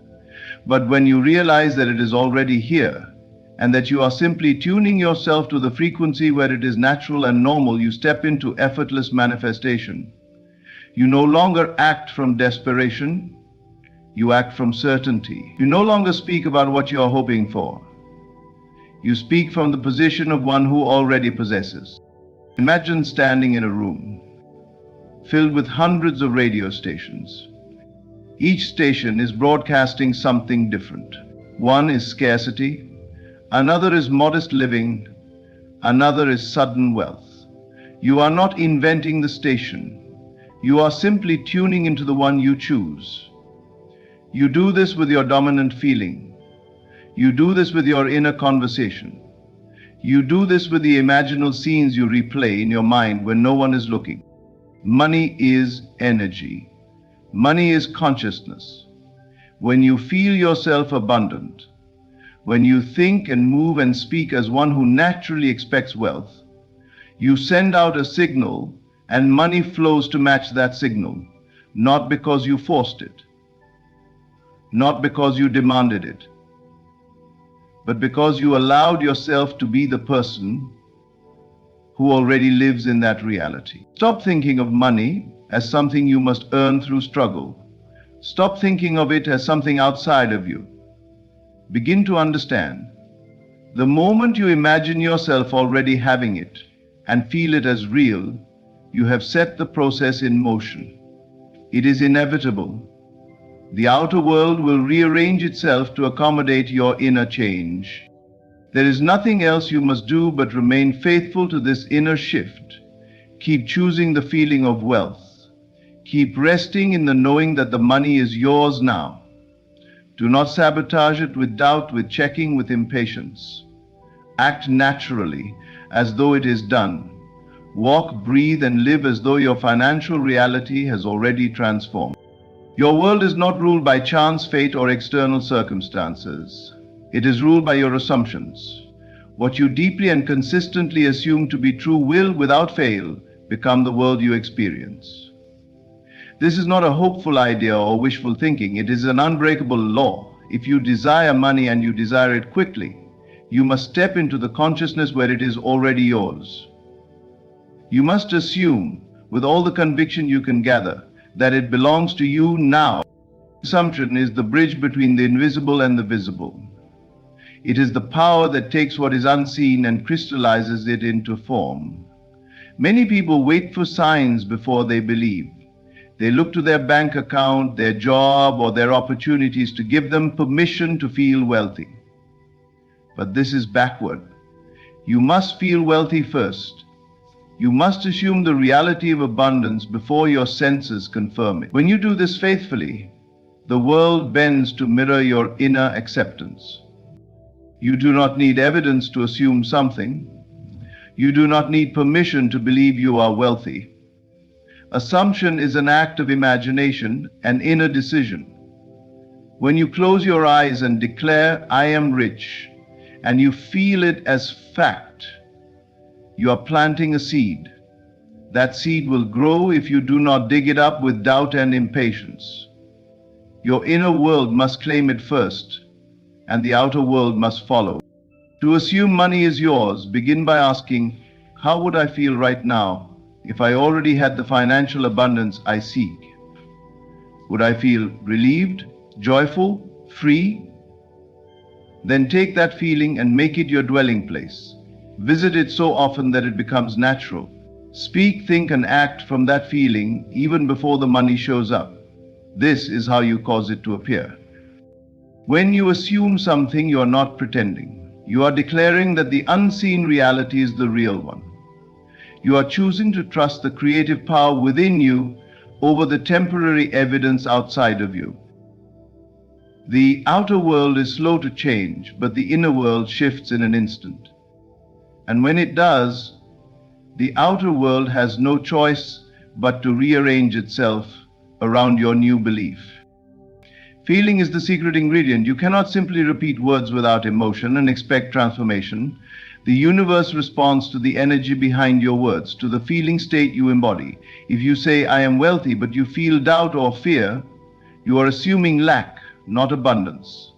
But when you realize that it is already here, and that you are simply tuning yourself to the frequency where it is natural and normal, you step into effortless manifestation. You no longer act from desperation. You act from certainty. You no longer speak about what you are hoping for. You speak from the position of one who already possesses. Imagine standing in a room filled with hundreds of radio stations. Each station is broadcasting something different. One is scarcity, another is modest living, another is sudden wealth. You are not inventing the station. You are simply tuning into the one you choose. You do this with your dominant feeling. You do this with your inner conversation. You do this with the imaginal scenes you replay in your mind when no one is looking. Money is energy. Money is consciousness. When you feel yourself abundant, when you think and move and speak as one who naturally expects wealth, you send out a signal and money flows to match that signal, not because you forced it, not because you demanded it, but because you allowed yourself to be the person who already lives in that reality. Stop thinking of money as something you must earn through struggle. Stop thinking of it as something outside of you. Begin to understand. The moment you imagine yourself already having it and feel it as real, you have set the process in motion. It is inevitable. The outer world will rearrange itself to accommodate your inner change. There is nothing else you must do but remain faithful to this inner shift. Keep choosing the feeling of wealth. Keep resting in the knowing that the money is yours now. Do not sabotage it with doubt, with checking, with impatience. Act naturally, as though it is done. Walk, breathe, and live as though your financial reality has already transformed. Your world is not ruled by chance, fate, or external circumstances. It is ruled by your assumptions. What you deeply and consistently assume to be true will, without fail, become the world you experience. This is not a hopeful idea or wishful thinking. It is an unbreakable law. If you desire money and you desire it quickly, you must step into the consciousness where it is already yours. You must assume, with all the conviction you can gather, that it belongs to you now. Assumption is the bridge between the invisible and the visible. It is the power that takes what is unseen and crystallizes it into form. Many people wait for signs before they believe. They look to their bank account, their job, or their opportunities to give them permission to feel wealthy. But this is backward. You must feel wealthy first. You must assume the reality of abundance before your senses confirm it. When you do this faithfully, the world bends to mirror your inner acceptance. You do not need evidence to assume something. You do not need permission to believe you are wealthy. Assumption is an act of imagination, an inner decision. When you close your eyes and declare, "I am rich," and you feel it as fact, you are planting a seed. That seed will grow if you do not dig it up with doubt and impatience. Your inner world must claim it first, and the outer world must follow. To assume money is yours, begin by asking, how would I feel right now if I already had the financial abundance I seek? Would I feel relieved, joyful, free? Then take that feeling and make it your dwelling place. Visit it so often that it becomes natural. Speak, think, and act from that feeling even before the money shows up. This is how you cause it to appear. When you assume something, you are not pretending. You are declaring that the unseen reality is the real one. You are choosing to trust the creative power within you over the temporary evidence outside of you. The outer world is slow to change, but the inner world shifts in an instant. And when it does, the outer world has no choice but to rearrange itself around your new belief. Feeling is the secret ingredient. You cannot simply repeat words without emotion and expect transformation. The universe responds to the energy behind your words, to the feeling state you embody. If you say, "I am wealthy," but you feel doubt or fear, you are assuming lack, not abundance.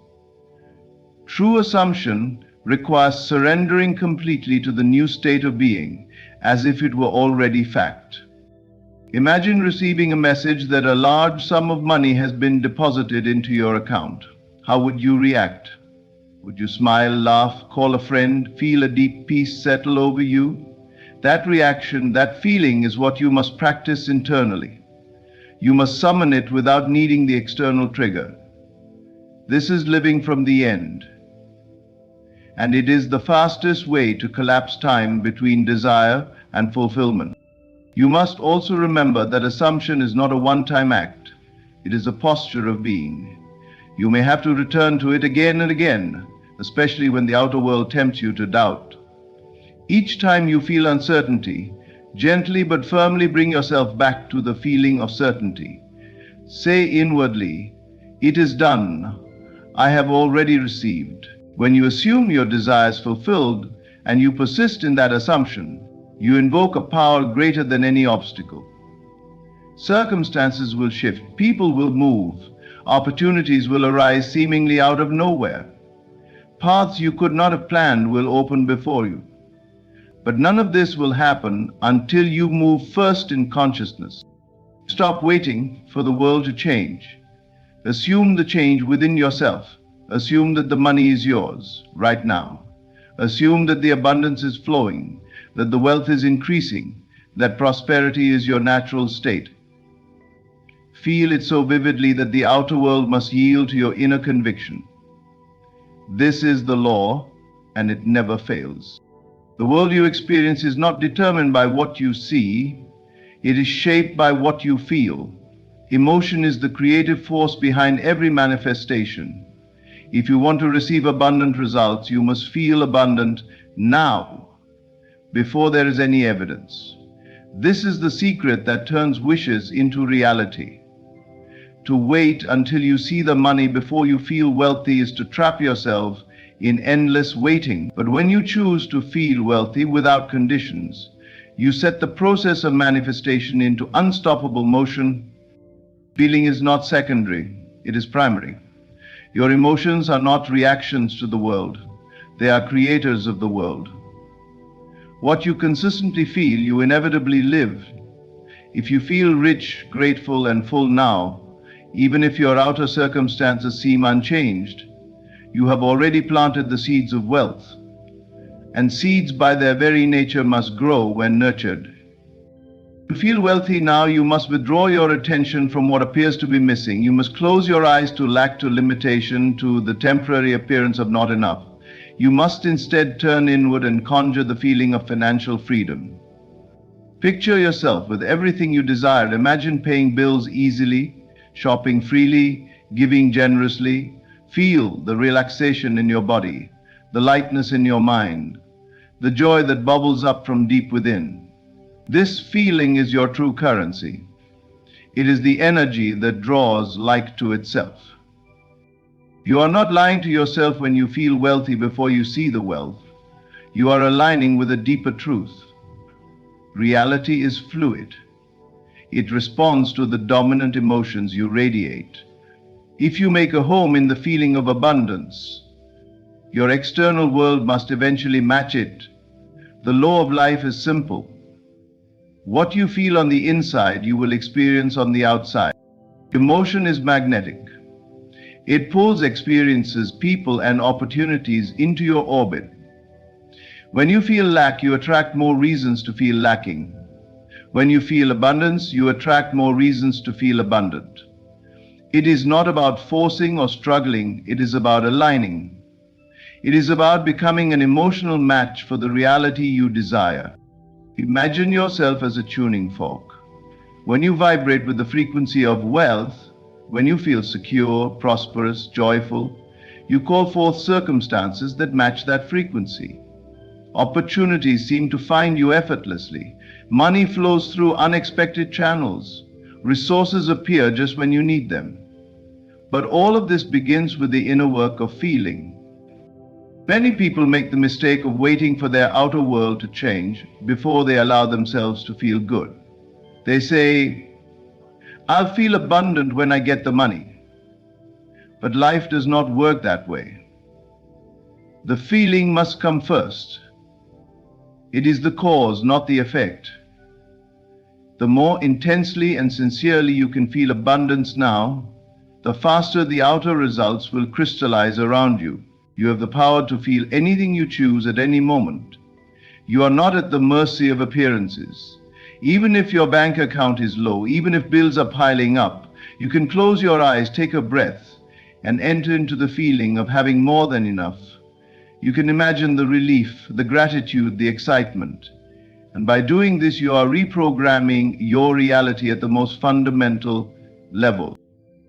True assumption requires surrendering completely to the new state of being, as if it were already fact. Imagine receiving a message that a large sum of money has been deposited into your account. How would you react? Would you smile, laugh, call a friend, feel a deep peace settle over you? That reaction, that feeling is what you must practice internally. You must summon it without needing the external trigger. This is living from the end. And it is the fastest way to collapse time between desire and fulfillment. You must also remember that assumption is not a one-time act. It is a posture of being. You may have to return to it again and again, especially when the outer world tempts you to doubt. Each time you feel uncertainty, gently but firmly bring yourself back to the feeling of certainty. Say inwardly, "It is done. I have already received." When you assume your desires fulfilled and you persist in that assumption, you invoke a power greater than any obstacle. Circumstances will shift, people will move, opportunities will arise seemingly out of nowhere. Paths you could not have planned will open before you. But none of this will happen until you move first in consciousness. Stop waiting for the world to change. Assume the change within yourself. Assume that the money is yours right now. Assume that the abundance is flowing, that the wealth is increasing, that prosperity is your natural state. Feel it so vividly that the outer world must yield to your inner conviction. This is the law, and it never fails. The world you experience is not determined by what you see. It is shaped by what you feel. Emotion is the creative force behind every manifestation. If you want to receive abundant results, you must feel abundant now, before there is any evidence. This is the secret that turns wishes into reality. To wait until you see the money before you feel wealthy is to trap yourself in endless waiting. But when you choose to feel wealthy without conditions, you set the process of manifestation into unstoppable motion. Feeling is not secondary, it is primary. Your emotions are not reactions to the world, they are creators of the world. What you consistently feel, you inevitably live. If you feel rich, grateful, and full now, even if your outer circumstances seem unchanged, you have already planted the seeds of wealth. And seeds by their very nature must grow when nurtured. To feel wealthy now, you must withdraw your attention from what appears to be missing. You must close your eyes to lack, to limitation, to the temporary appearance of not enough. You must instead turn inward and conjure the feeling of financial freedom. Picture yourself with everything you desire. Imagine paying bills easily, shopping freely, giving generously. Feel the relaxation in your body, the lightness in your mind, the joy that bubbles up from deep within. This feeling is your true currency. It is the energy that draws like to itself. You are not lying to yourself when you feel wealthy before you see the wealth. You are aligning with a deeper truth. Reality is fluid. It responds to the dominant emotions you radiate. If you make a home in the feeling of abundance, your external world must eventually match it. The law of life is simple. What you feel on the inside, you will experience on the outside. Emotion is magnetic. It pulls experiences, people, and opportunities into your orbit. When you feel lack, you attract more reasons to feel lacking. When you feel abundance, you attract more reasons to feel abundant. It is not about forcing or struggling, it is about aligning. It is about becoming an emotional match for the reality you desire. Imagine yourself as a tuning fork. When you vibrate with the frequency of wealth, when you feel secure, prosperous, joyful, you call forth circumstances that match that frequency. Opportunities seem to find you effortlessly. Money flows through unexpected channels. Resources appear just when you need them. But all of this begins with the inner work of feeling. Many people make the mistake of waiting for their outer world to change before they allow themselves to feel good. They say, "I'll feel abundant when I get the money." But life does not work that way. The feeling must come first. It is the cause, not the effect. The more intensely and sincerely you can feel abundance now, the faster the outer results will crystallize around you. You have the power to feel anything you choose at any moment. You are not at the mercy of appearances. Even if your bank account is low, even if bills are piling up, you can close your eyes, take a breath, and enter into the feeling of having more than enough. You can imagine the relief, the gratitude, the excitement. And by doing this, you are reprogramming your reality at the most fundamental level.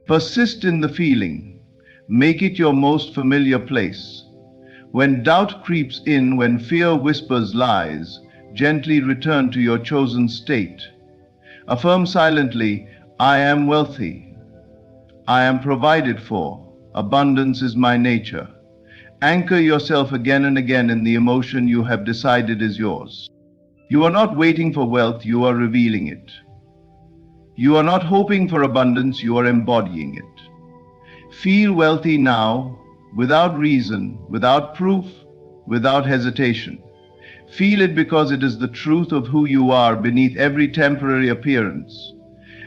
Persist in the feeling. Make it your most familiar place. When doubt creeps in, when fear whispers lies, gently return to your chosen state. Affirm silently, "I am wealthy. I am provided for. Abundance is my nature." Anchor yourself again and again in the emotion you have decided is yours. You are not waiting for wealth, you are revealing it. You are not hoping for abundance, you are embodying it. Feel wealthy now, without reason, without proof, without hesitation. Feel it because it is the truth of who you are beneath every temporary appearance.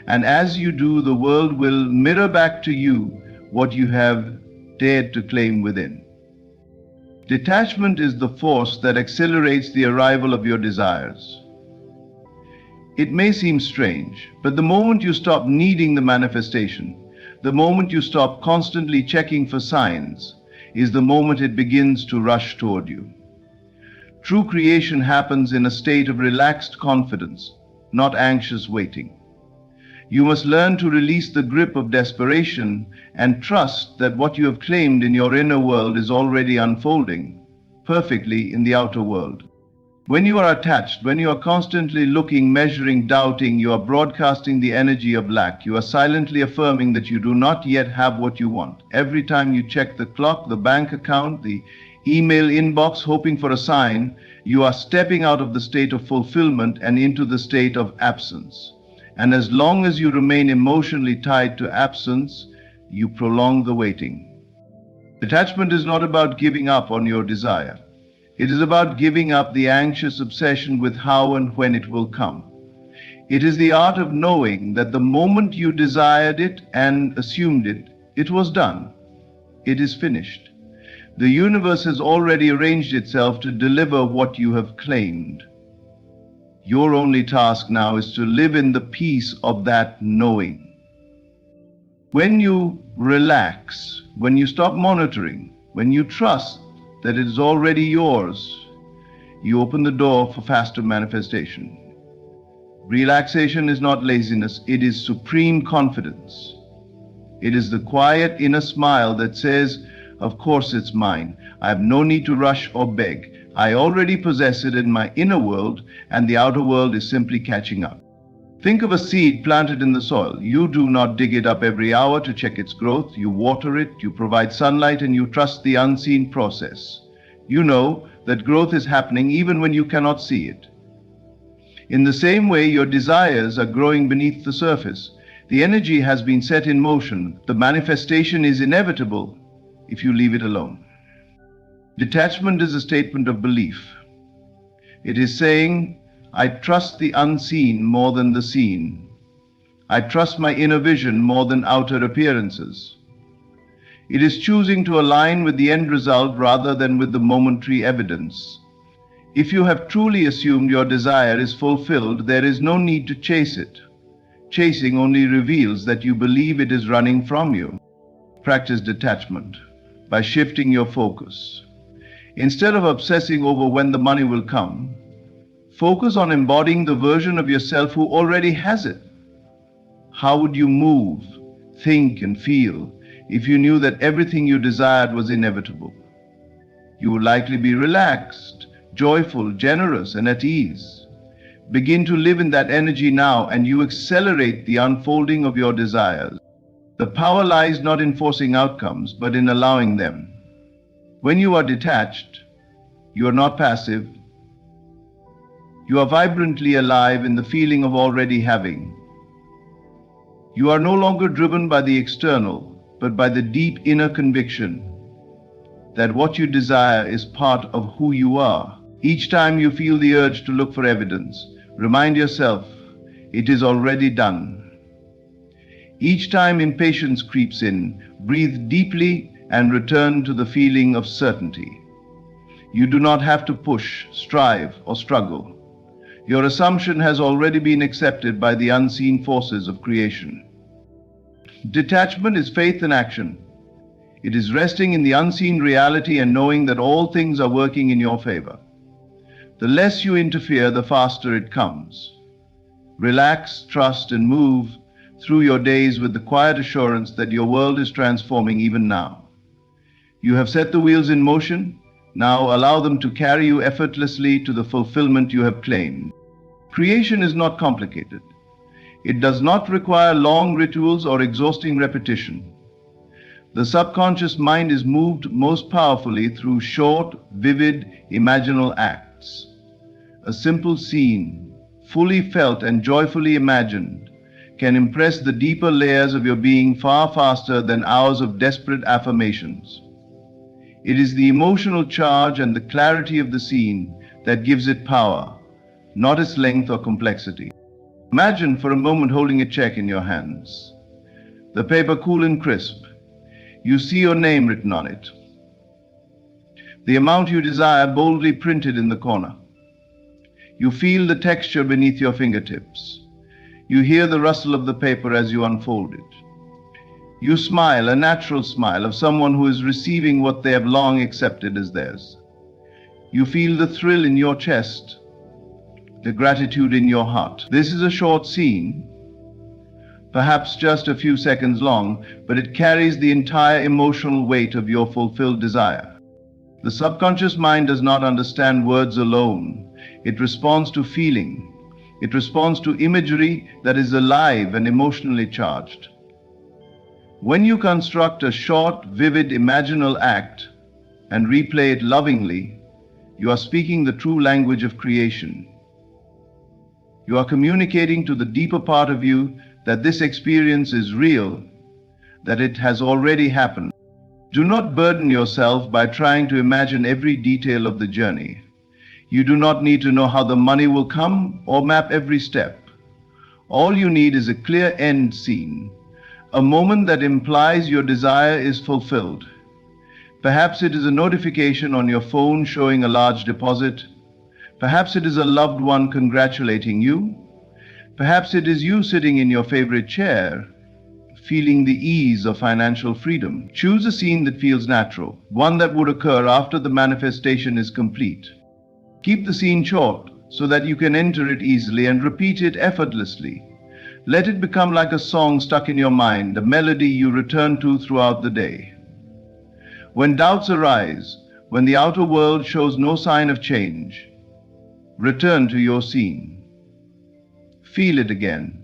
And as you do, the world will mirror back to you what you have dared to claim within. Detachment is the force that accelerates the arrival of your desires. It may seem strange, but the moment you stop needing the manifestation, the moment you stop constantly checking for signs, is the moment it begins to rush toward you. True creation happens in a state of relaxed confidence, not anxious waiting. You must learn to release the grip of desperation and trust that what you have claimed in your inner world is already unfolding perfectly in the outer world. When you are attached, when you are constantly looking, measuring, doubting, you are broadcasting the energy of lack. You are silently affirming that you do not yet have what you want. Every time you check the clock, the bank account, the email inbox, hoping for a sign, you are stepping out of the state of fulfillment and into the state of absence. And as long as you remain emotionally tied to absence, you prolong the waiting. Detachment is not about giving up on your desire. It is about giving up the anxious obsession with how and when it will come. It is the art of knowing that the moment you desired it and assumed it, it was done. It is finished. The universe has already arranged itself to deliver what you have claimed. Your only task now is to live in the peace of that knowing. When you relax, when you stop monitoring, when you trust that it is already yours, you open the door for faster manifestation. Relaxation is not laziness, it is supreme confidence. It is the quiet inner smile that says, of course it's mine. I have no need to rush or beg. I already possess it in my inner world, and the outer world is simply catching up. Think of a seed planted in the soil. You do not dig it up every hour to check its growth. You water it, you provide sunlight, and you trust the unseen process. You know that growth is happening even when you cannot see it. In the same way, your desires are growing beneath the surface. The energy has been set in motion. The manifestation is inevitable if you leave it alone. Detachment is a statement of belief. It is saying, I trust the unseen more than the seen. I trust my inner vision more than outer appearances. It is choosing to align with the end result rather than with the momentary evidence. If you have truly assumed your desire is fulfilled, there is no need to chase it. Chasing only reveals that you believe it is running from you. Practice detachment by shifting your focus. Instead of obsessing over when the money will come, focus on embodying the version of yourself who already has it. How would you move, think, and feel if you knew that everything you desired was inevitable? You would likely be relaxed, joyful, generous, and at ease. Begin to live in that energy now, and you accelerate the unfolding of your desires. The power lies not in forcing outcomes, but in allowing them. When you are detached, you are not passive. You are vibrantly alive in the feeling of already having. You are no longer driven by the external, but by the deep inner conviction that what you desire is part of who you are. Each time you feel the urge to look for evidence, remind yourself, it is already done. Each time impatience creeps in, breathe deeply and return to the feeling of certainty. You do not have to push, strive, or struggle. Your assumption has already been accepted by the unseen forces of creation. Detachment is faith in action. It is resting in the unseen reality and knowing that all things are working in your favor. The less you interfere, the faster it comes. Relax, trust, and move through your days with the quiet assurance that your world is transforming even now. You have set the wheels in motion. Now allow them to carry you effortlessly to the fulfillment you have claimed. Creation is not complicated. It does not require long rituals or exhausting repetition. The subconscious mind is moved most powerfully through short, vivid, imaginal acts. A simple scene, fully felt and joyfully imagined, can impress the deeper layers of your being far faster than hours of desperate affirmations. It is the emotional charge and the clarity of the scene that gives it power, not its length or complexity. Imagine for a moment holding a check in your hands. The paper cool and crisp. You see your name written on it. The amount you desire boldly printed in the corner. You feel the texture beneath your fingertips. You hear the rustle of the paper as you unfold it. You smile, a natural smile of someone who is receiving what they have long accepted as theirs. You feel the thrill in your chest, the gratitude in your heart. This is a short scene, perhaps just a few seconds long, but it carries the entire emotional weight of your fulfilled desire. The subconscious mind does not understand words alone. It responds to feeling. It responds to imagery that is alive and emotionally charged. When you construct a short, vivid, imaginal act and replay it lovingly, you are speaking the true language of creation. You are communicating to the deeper part of you that this experience is real, that it has already happened. Do not burden yourself by trying to imagine every detail of the journey. You do not need to know how the money will come or map every step. All you need is a clear end scene, a moment that implies your desire is fulfilled. Perhaps it is a notification on your phone showing a large deposit. Perhaps it is a loved one congratulating you. Perhaps it is you sitting in your favorite chair, feeling the ease of financial freedom. Choose a scene that feels natural, one that would occur after the manifestation is complete. Keep the scene short so that you can enter it easily and repeat it effortlessly. Let it become like a song stuck in your mind, a melody you return to throughout the day. When doubts arise, when the outer world shows no sign of change, return to your scene. Feel it again.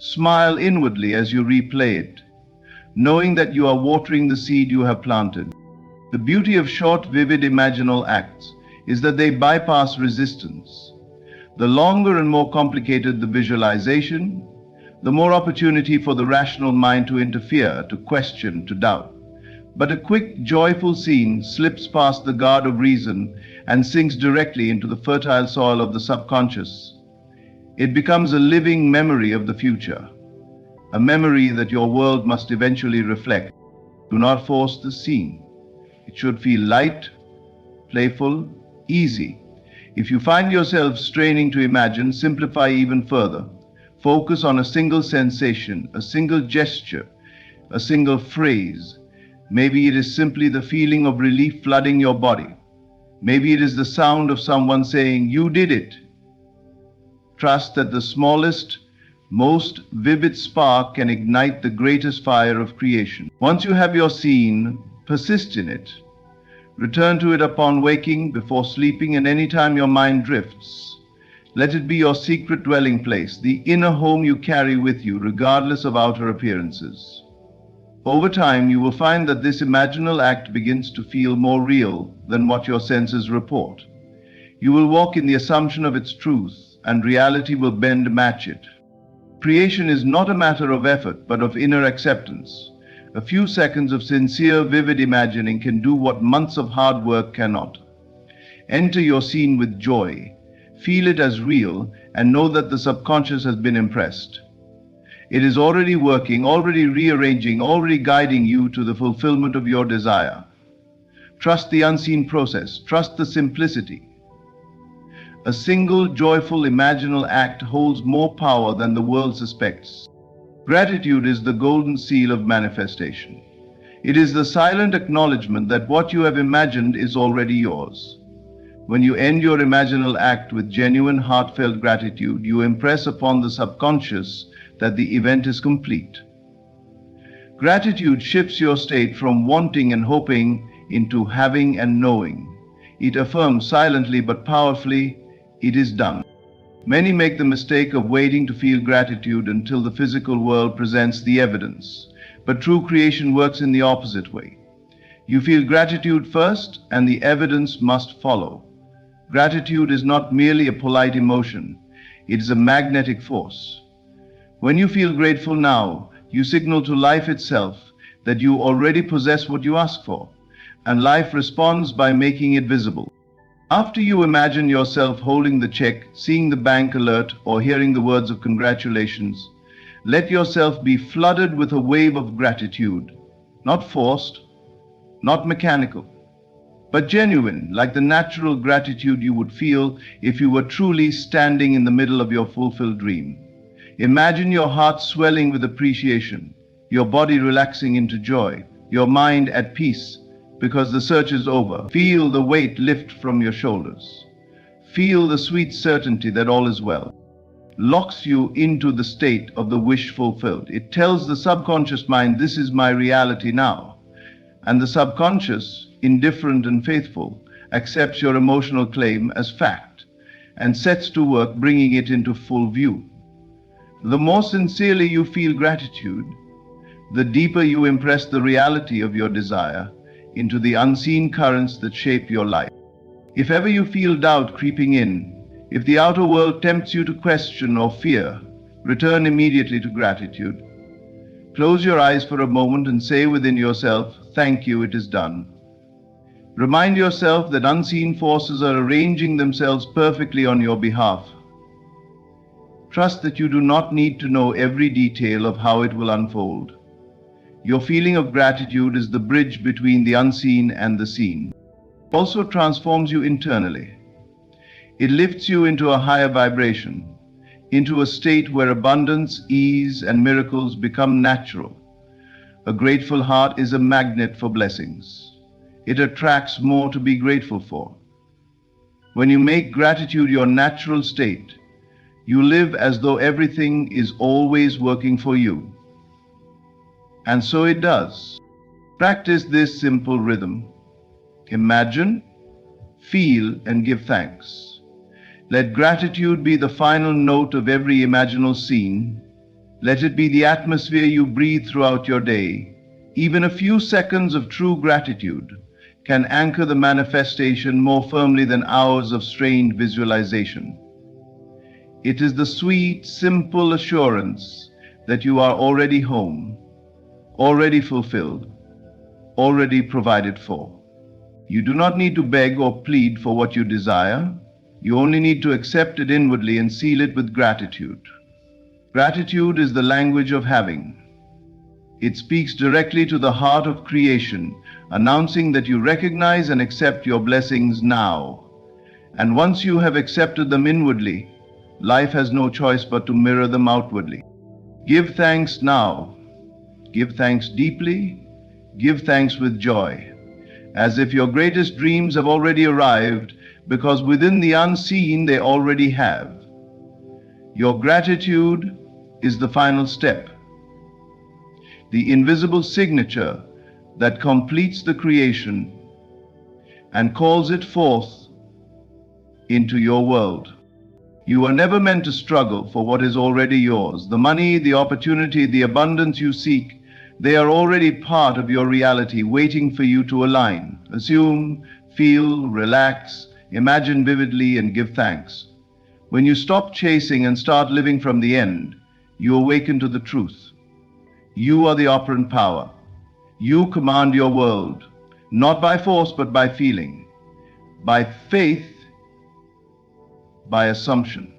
Smile inwardly as you replay it, knowing that you are watering the seed you have planted. The beauty of short, vivid, imaginal acts is that they bypass resistance. The longer and more complicated the visualization, the more opportunity for the rational mind to interfere, to question, to doubt. But a quick, joyful scene slips past the guard of reason and sinks directly into the fertile soil of the subconscious. It becomes a living memory of the future, a memory that your world must eventually reflect. Do not force the scene. It should feel light, playful, easy. If you find yourself straining to imagine, simplify even further. Focus on a single sensation, a single gesture, a single phrase. Maybe it is simply the feeling of relief flooding your body. Maybe it is the sound of someone saying, "You did it." Trust that the smallest, most vivid spark can ignite the greatest fire of creation. Once you have your scene, persist in it. Return to it upon waking, before sleeping, and any time your mind drifts. Let it be your secret dwelling place, the inner home you carry with you, regardless of outer appearances. Over time, you will find that this imaginal act begins to feel more real than what your senses report. You will walk in the assumption of its truth, and reality will bend to match it. Creation is not a matter of effort, but of inner acceptance. A few seconds of sincere, vivid imagining can do what months of hard work cannot. Enter your scene with joy. Feel it as real, and know that the subconscious has been impressed. It is already working, already rearranging, already guiding you to the fulfillment of your desire. Trust the unseen process. Trust the simplicity. A single, joyful, imaginal act holds more power than the world suspects. Gratitude is the golden seal of manifestation. It is the silent acknowledgement that what you have imagined is already yours. When you end your imaginal act with genuine, heartfelt gratitude, you impress upon the subconscious that the event is complete. Gratitude shifts your state from wanting and hoping into having and knowing. It affirms silently but powerfully, "It is done." Many make the mistake of waiting to feel gratitude until the physical world presents the evidence. But true creation works in the opposite way. You feel gratitude first, and the evidence must follow. Gratitude is not merely a polite emotion, it is a magnetic force. When you feel grateful now, you signal to life itself that you already possess what you ask for, and life responds by making it visible. After you imagine yourself holding the check, seeing the bank alert, or hearing the words of congratulations, let yourself be flooded with a wave of gratitude, not forced, not mechanical, but genuine, like the natural gratitude you would feel if you were truly standing in the middle of your fulfilled dream. Imagine your heart swelling with appreciation, your body relaxing into joy, your mind at peace because the search is over. Feel the weight lift from your shoulders. Feel the sweet certainty that all is well. Locks you into the state of the wish fulfilled. It tells the subconscious mind, "This is my reality now." And the subconscious, indifferent, and faithful, accepts your emotional claim as fact and sets to work bringing it into full view. The more sincerely you feel gratitude, the deeper you impress the reality of your desire into the unseen currents that shape your life. If ever you feel doubt creeping in, if the outer world tempts you to question or fear, return immediately to gratitude. Close your eyes for a moment and say within yourself, "Thank you, it is done." Remind yourself that unseen forces are arranging themselves perfectly on your behalf. Trust that you do not need to know every detail of how it will unfold. Your feeling of gratitude is the bridge between the unseen and the seen. It also transforms you internally. It lifts you into a higher vibration, into a state where abundance, ease, and miracles become natural. A grateful heart is a magnet for blessings. It attracts more to be grateful for. When you make gratitude your natural state, you live as though everything is always working for you. And so it does. Practice this simple rhythm. Imagine, feel, and give thanks. Let gratitude be the final note of every imaginal scene. Let it be the atmosphere you breathe throughout your day. Even a few seconds of true gratitude can anchor the manifestation more firmly than hours of strained visualization. It is the sweet, simple assurance that you are already home, already fulfilled, already provided for. You do not need to beg or plead for what you desire. You only need to accept it inwardly and seal it with gratitude. Gratitude is the language of having. It speaks directly to the heart of creation, announcing that you recognize and accept your blessings now. And once you have accepted them inwardly, life has no choice but to mirror them outwardly. Give thanks now. Give thanks deeply. Give thanks with joy, as if your greatest dreams have already arrived, because within the unseen they already have. Your gratitude is the final step, the invisible signature that completes the creation and calls it forth into your world. You are never meant to struggle for what is already yours. The money, the opportunity, the abundance you seek, they are already part of your reality, waiting for you to align. Assume, feel, relax, imagine vividly, and give thanks. When you stop chasing and start living from the end, you awaken to the truth. You are the operant power. You command your world, not by force but by feeling, by faith, by assumption.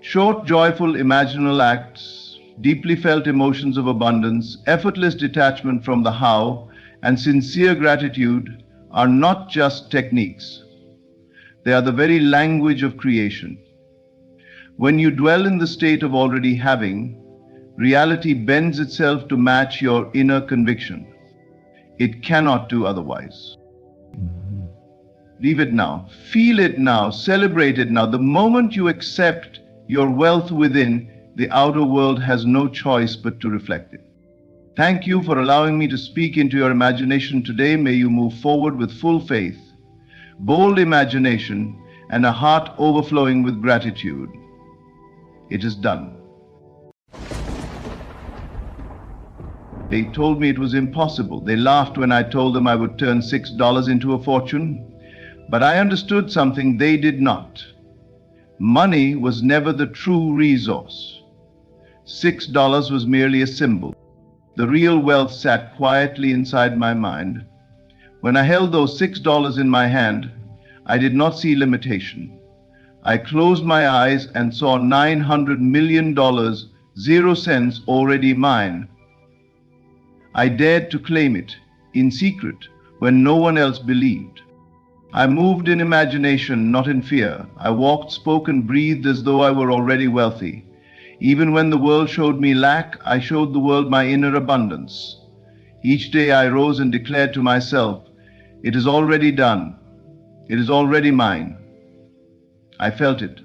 Short, joyful, imaginal acts, deeply felt emotions of abundance, effortless detachment from the how, and sincere gratitude are not just techniques. They are the very language of creation. When you dwell in the state of already having, reality bends itself to match your inner conviction. It cannot do otherwise. Leave it now. Feel it now. Celebrate it now. The moment you accept your wealth within, the outer world has no choice but to reflect it. Thank you for allowing me to speak into your imagination today. May you move forward with full faith, bold imagination, and a heart overflowing with gratitude. It is done. They told me it was impossible. They laughed when I told them I would turn $6 into a fortune. But I understood something they did not. Money was never the true resource. $6 was merely a symbol. The real wealth sat quietly inside my mind. When I held those $6 in my hand, I did not see limitation. I closed my eyes and saw $900 million, 0 cents, already mine. I dared to claim it, in secret, when no one else believed. I moved in imagination, not in fear. I walked, spoke, and breathed as though I were already wealthy. Even when the world showed me lack, I showed the world my inner abundance. Each day I rose and declared to myself, "It is already done. It is already mine." I felt it.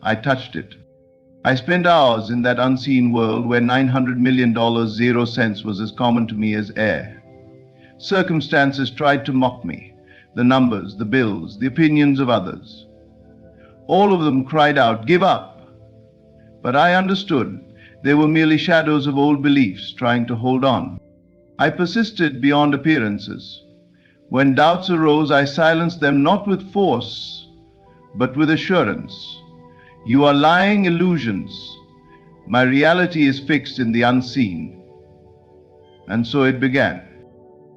I touched it. I spent hours in that unseen world where $900 million, 0 cents was as common to me as air. Circumstances tried to mock me. the numbers, the bills, the opinions of others. All of them cried out, "Give up!" But I understood they were merely shadows of old beliefs trying to hold on. I persisted beyond appearances. When doubts arose, I silenced them not with force, but with assurance. You are lying illusions. My reality is fixed in the unseen. And so it began.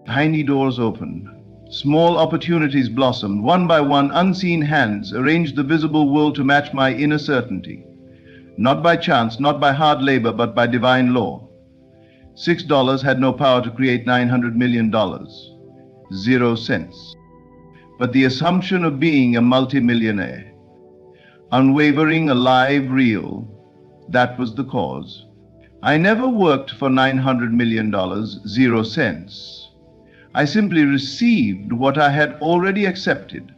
Tiny doors opened. Small opportunities blossomed. One by one, unseen hands arranged the visible world to match my inner certainty. Not by chance, not by hard labor, but by divine law. $6 had no power to create $900 million. 0 cents. But the assumption of being a multimillionaire, unwavering, alive, real, that was the cause. I never worked for $900 million, 0 cents. I simply received what I had already accepted.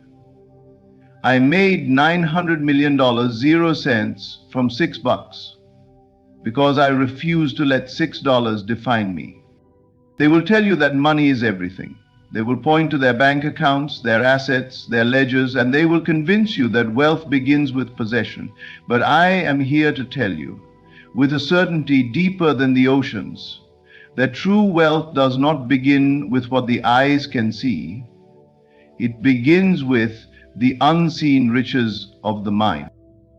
I made $900 million, 0 cents from $6 because I refused to let $6 define me. They will tell you that money is everything. They will point to their bank accounts, their assets, their ledgers, and they will convince you that wealth begins with possession. But I am here to tell you, with a certainty deeper than the oceans, that true wealth does not begin with what the eyes can see. It begins with the unseen riches of the mind.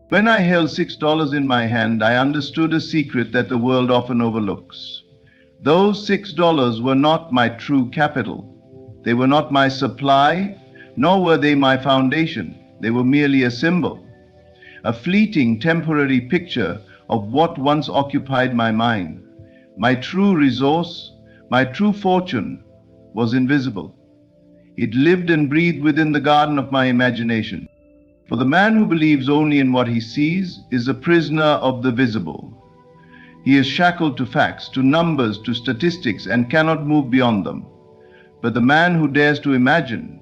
When I held $6 in my hand, I understood a secret that the world often overlooks. Those $6 were not my true capital. They were not my supply, nor were they my foundation. They were merely a symbol, a fleeting, temporary picture of what once occupied my mind. My true resource, my true fortune, was invisible. It lived and breathed within the garden of my imagination. For the man who believes only in what he sees is a prisoner of the visible. He is shackled to facts, to numbers, to statistics, and cannot move beyond them. But the man who dares to imagine,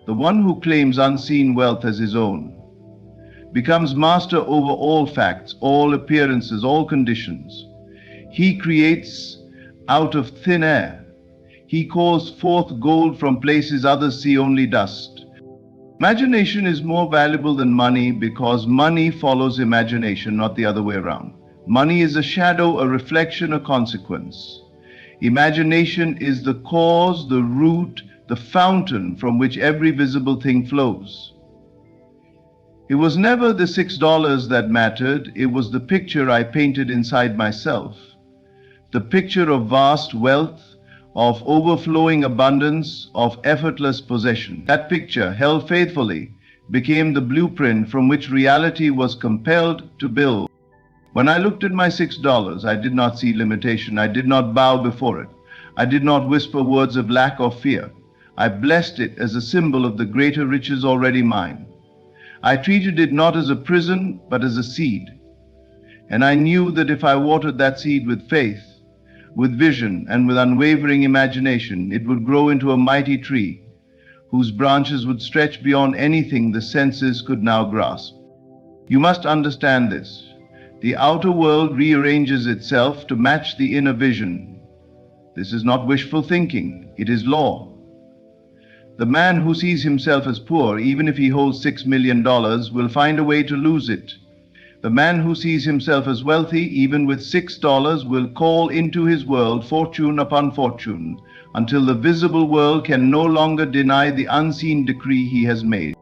the one who claims unseen wealth as his own, becomes master over all facts, all appearances, all conditions. He creates out of thin air. He calls forth gold from places others see only dust. Imagination is more valuable than money because money follows imagination, not the other way around. Money is a shadow, a reflection, a consequence. Imagination is the cause, the root, the fountain from which every visible thing flows. It was never the $6 that mattered, it was the picture I painted inside myself. The picture of vast wealth, of overflowing abundance, of effortless possession. That picture, held faithfully, became the blueprint from which reality was compelled to build. When I looked at my $6, I did not see limitation. I did not bow before it. I did not whisper words of lack or fear. I blessed it as a symbol of the greater riches already mine. I treated it not as a prison, but as a seed. And I knew that if I watered that seed with faith, with vision, and with unwavering imagination, it would grow into a mighty tree, whose branches would stretch beyond anything the senses could now grasp. You must understand this. The outer world rearranges itself to match the inner vision. This is not wishful thinking, it is law. The man who sees himself as poor, even if he holds $6 million, will find a way to lose it. The man who sees himself as wealthy, even with $6, will call into his world fortune upon fortune, until the visible world can no longer deny the unseen decree he has made.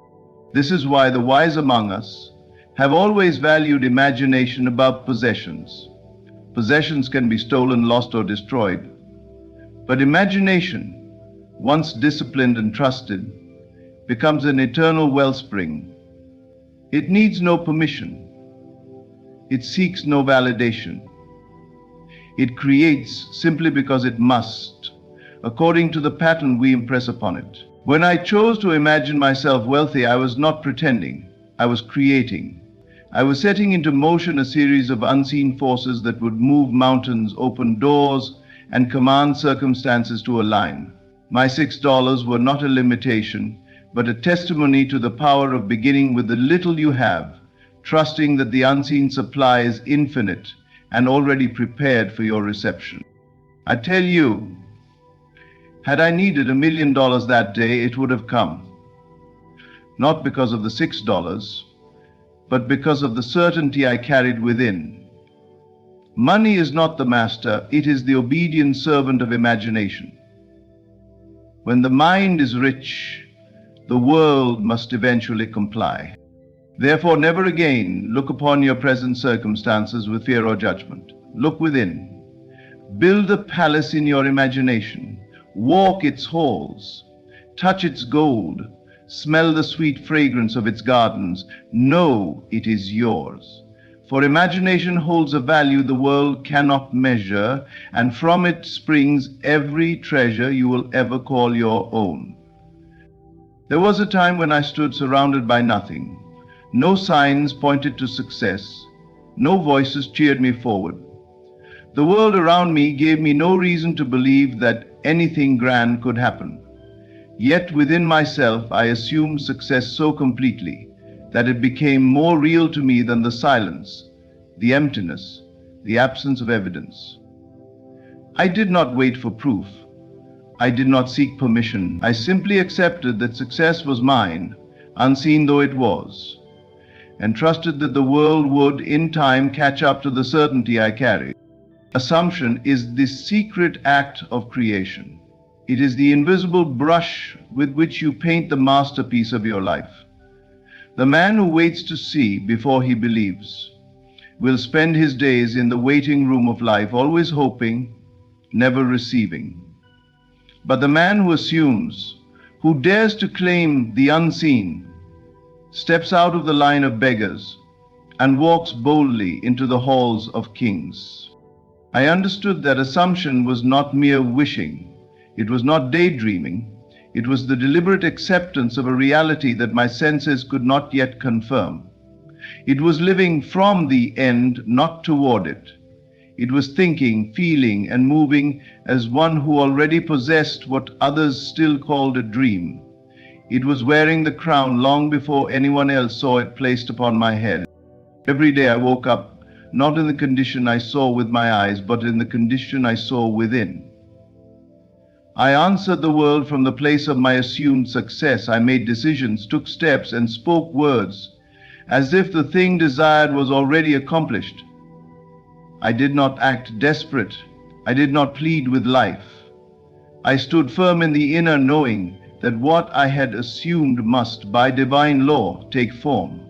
This is why the wise among us have always valued imagination above possessions. Possessions can be stolen, lost, or destroyed. But imagination, once disciplined and trusted, becomes an eternal wellspring. It needs no permission. It seeks no validation. It creates simply because it must, according to the pattern we impress upon it. When I chose to imagine myself wealthy, I was not pretending. I was creating. I was setting into motion a series of unseen forces that would move mountains, open doors, and command circumstances to align. My $6 were not a limitation, but a testimony to the power of beginning with the little you have, trusting that the unseen supply is infinite and already prepared for your reception. I tell you, Had I needed $1 million that day, it would have come. Not because of the $6, but because of the certainty I carried within. Money is not the master, it is the obedient servant of imagination. When the mind is rich, the world must eventually comply. Therefore, never again look upon your present circumstances with fear or judgment. Look within. Build a palace in your imagination. Walk its halls. Touch its gold. Smell the sweet fragrance of its gardens. Know it is yours. For imagination holds a value the world cannot measure, and from it springs every treasure you will ever call your own. There was a time when I stood surrounded by nothing. No signs pointed to success. No voices cheered me forward. The world around me gave me no reason to believe that anything grand could happen. Yet within myself I assumed success so completely that it became more real to me than the silence, the emptiness, the absence of evidence. I did not wait for proof. I did not seek permission. I simply accepted that success was mine, unseen though it was, and trusted that the world would, in time, catch up to the certainty I carried. Assumption is the secret act of creation. It is the invisible brush with which you paint the masterpiece of your life. The man who waits to see before he believes will spend his days in the waiting room of life, always hoping, never receiving. But the man who assumes, who dares to claim the unseen, steps out of the line of beggars and walks boldly into the halls of kings. I understood that assumption was not mere wishing. It was not daydreaming. It was the deliberate acceptance of a reality that my senses could not yet confirm. It was living from the end, not toward it. It was thinking, feeling, and moving as one who already possessed what others still called a dream. It was wearing the crown long before anyone else saw it placed upon my head. Every day I woke up not in the condition I saw with my eyes, but in the condition I saw within. I answered the world from the place of my assumed success. I made decisions, took steps, and spoke words as if the thing desired was already accomplished. I did not act desperate. I did not plead with life. I stood firm in the inner knowing that what I had assumed must, by divine law, take form.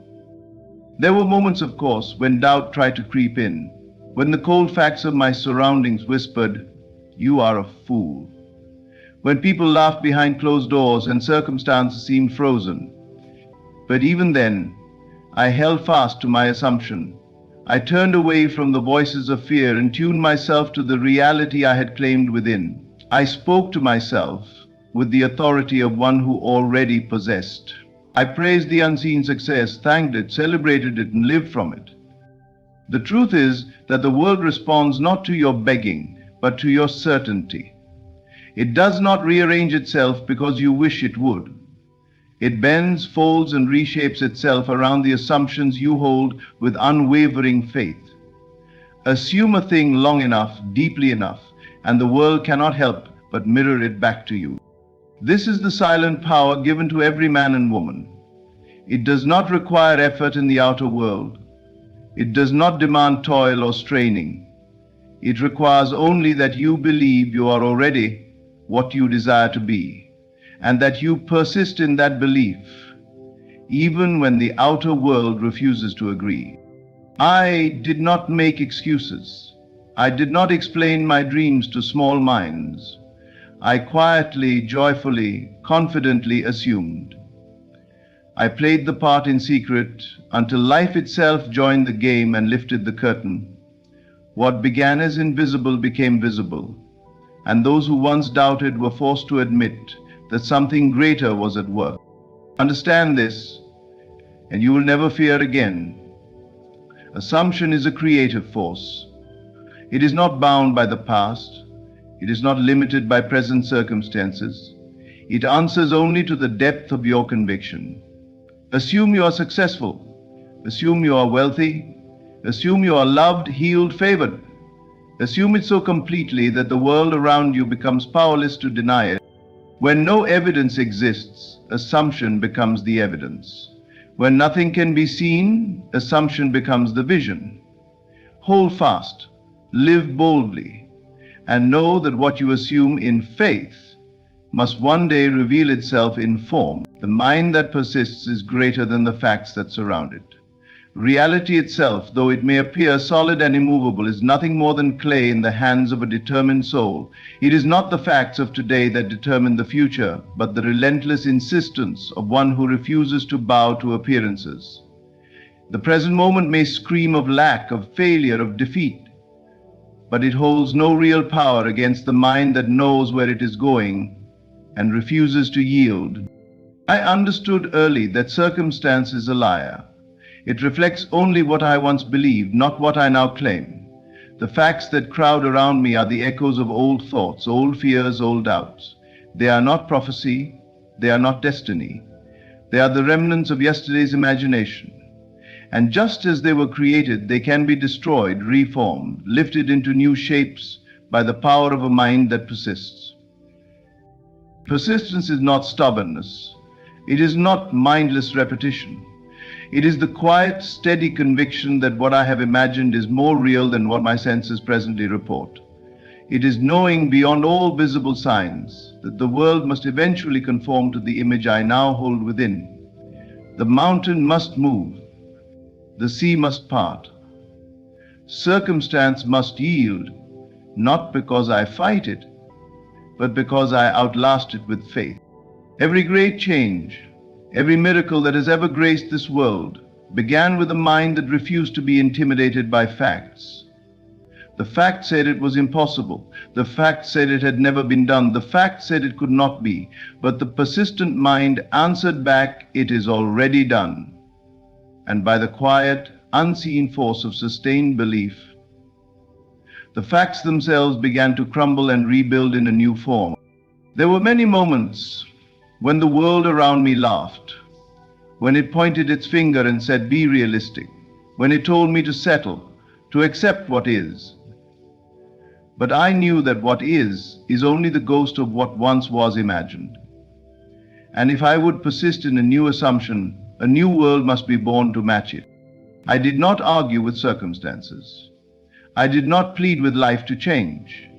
There were moments, of course, when doubt tried to creep in, when the cold facts of my surroundings whispered, "You are a fool," when people laughed behind closed doors and circumstances seemed frozen. But even then, I held fast to my assumption. I turned away from the voices of fear and tuned myself to the reality I had claimed within. I spoke to myself with the authority of one who already possessed. I praised the unseen success, thanked it, celebrated it, and lived from it. The truth is that the world responds not to your begging, but to your certainty. It does not rearrange itself because you wish it would. It bends, folds, and reshapes itself around the assumptions you hold with unwavering faith. Assume a thing long enough, deeply enough, and the world cannot help but mirror it back to you. This is the silent power given to every man and woman. It does not require effort in the outer world. It does not demand toil or straining. It requires only that you believe you are already what you desire to be, and that you persist in that belief, even when the outer world refuses to agree. I did not make excuses. I did not explain my dreams to small minds. I quietly, joyfully, confidently assumed. I played the part in secret until life itself joined the game and lifted the curtain. What began as invisible became visible, and those who once doubted were forced to admit that something greater was at work. Understand this, and you will never fear again. Assumption is a creative force. It is not bound by the past. It is not limited by present circumstances. It answers only to the depth of your conviction. Assume you are successful. Assume you are wealthy. Assume you are loved, healed, favored. Assume it so completely that the world around you becomes powerless to deny it. When no evidence exists, assumption becomes the evidence. When nothing can be seen, assumption becomes the vision. Hold fast, live boldly, and know that what you assume in faith must one day reveal itself in form. The mind that persists is greater than the facts that surround it. Reality itself, though it may appear solid and immovable, is nothing more than clay in the hands of a determined soul. It is not the facts of today that determine the future, but the relentless insistence of one who refuses to bow to appearances. The present moment may scream of lack, of failure, of defeat, but it holds no real power against the mind that knows where it is going and refuses to yield. I understood early that circumstance is a liar. It reflects only what I once believed, not what I now claim. The facts that crowd around me are the echoes of old thoughts, old fears, old doubts. They are not prophecy, they are not destiny. They are the remnants of yesterday's imagination. And just as they were created, they can be destroyed, reformed, lifted into new shapes by the power of a mind that persists. Persistence is not stubbornness. It is not mindless repetition. It is the quiet, steady conviction that what I have imagined is more real than what my senses presently report. It is knowing beyond all visible signs that the world must eventually conform to the image I now hold within. The mountain must move. The sea must part. Circumstance must yield, not because I fight it, but because I outlast it with faith. Every great change, every miracle that has ever graced this world began with a mind that refused to be intimidated by facts. The fact said it was impossible. The fact said it had never been done. The fact said it could not be. But the persistent mind answered back, "It is already done." And by the quiet, unseen force of sustained belief, the facts themselves began to crumble and rebuild in a new form. There were many moments when the world around me laughed, when it pointed its finger and said, "Be realistic," when it told me to settle, to accept what is. But I knew that what is only the ghost of what once was imagined. And if I would persist in a new assumption, a new world must be born to match it. I did not argue with circumstances. I did not plead with life to change.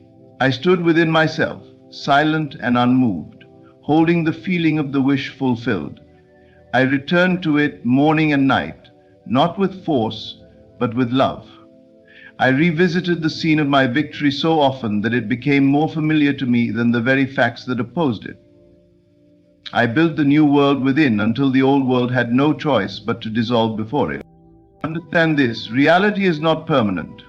I stood within myself, silent and unmoved, holding the feeling of the wish fulfilled. I returned to it morning and night, not with force, but with love. I revisited the scene of my victory so often that it became more familiar to me than the very facts that opposed it. I built the new world within until the old world had no choice but to dissolve before it. Understand this: reality is not permanent.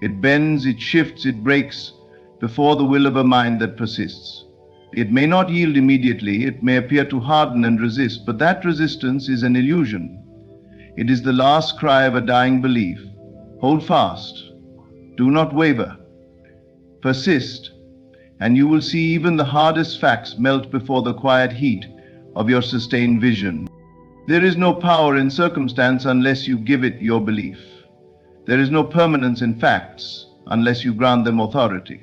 It bends, it shifts, it breaks before the will of a mind that persists. It may not yield immediately, it may appear to harden and resist, but that resistance is an illusion. It is the last cry of a dying belief. Hold fast, do not waver, persist, and you will see even the hardest facts melt before the quiet heat of your sustained vision. There is no power in circumstance unless you give it your belief. There is no permanence in facts unless you grant them authority.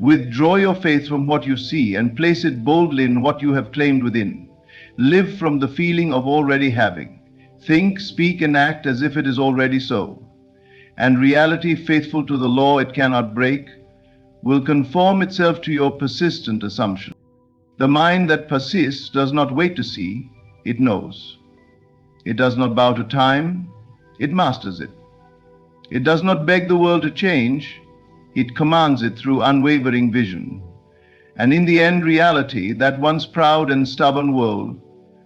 Withdraw your faith from what you see and place it boldly in what you have claimed within. Live from the feeling of already having. Think, speak, and act as if it is already so. And reality, faithful to the law it cannot break, will conform itself to your persistent assumption. The mind that persists does not wait to see, it knows. It does not bow to time, it masters it. It does not beg the world to change, it commands it through unwavering vision. And in the end, reality, that once proud and stubborn world,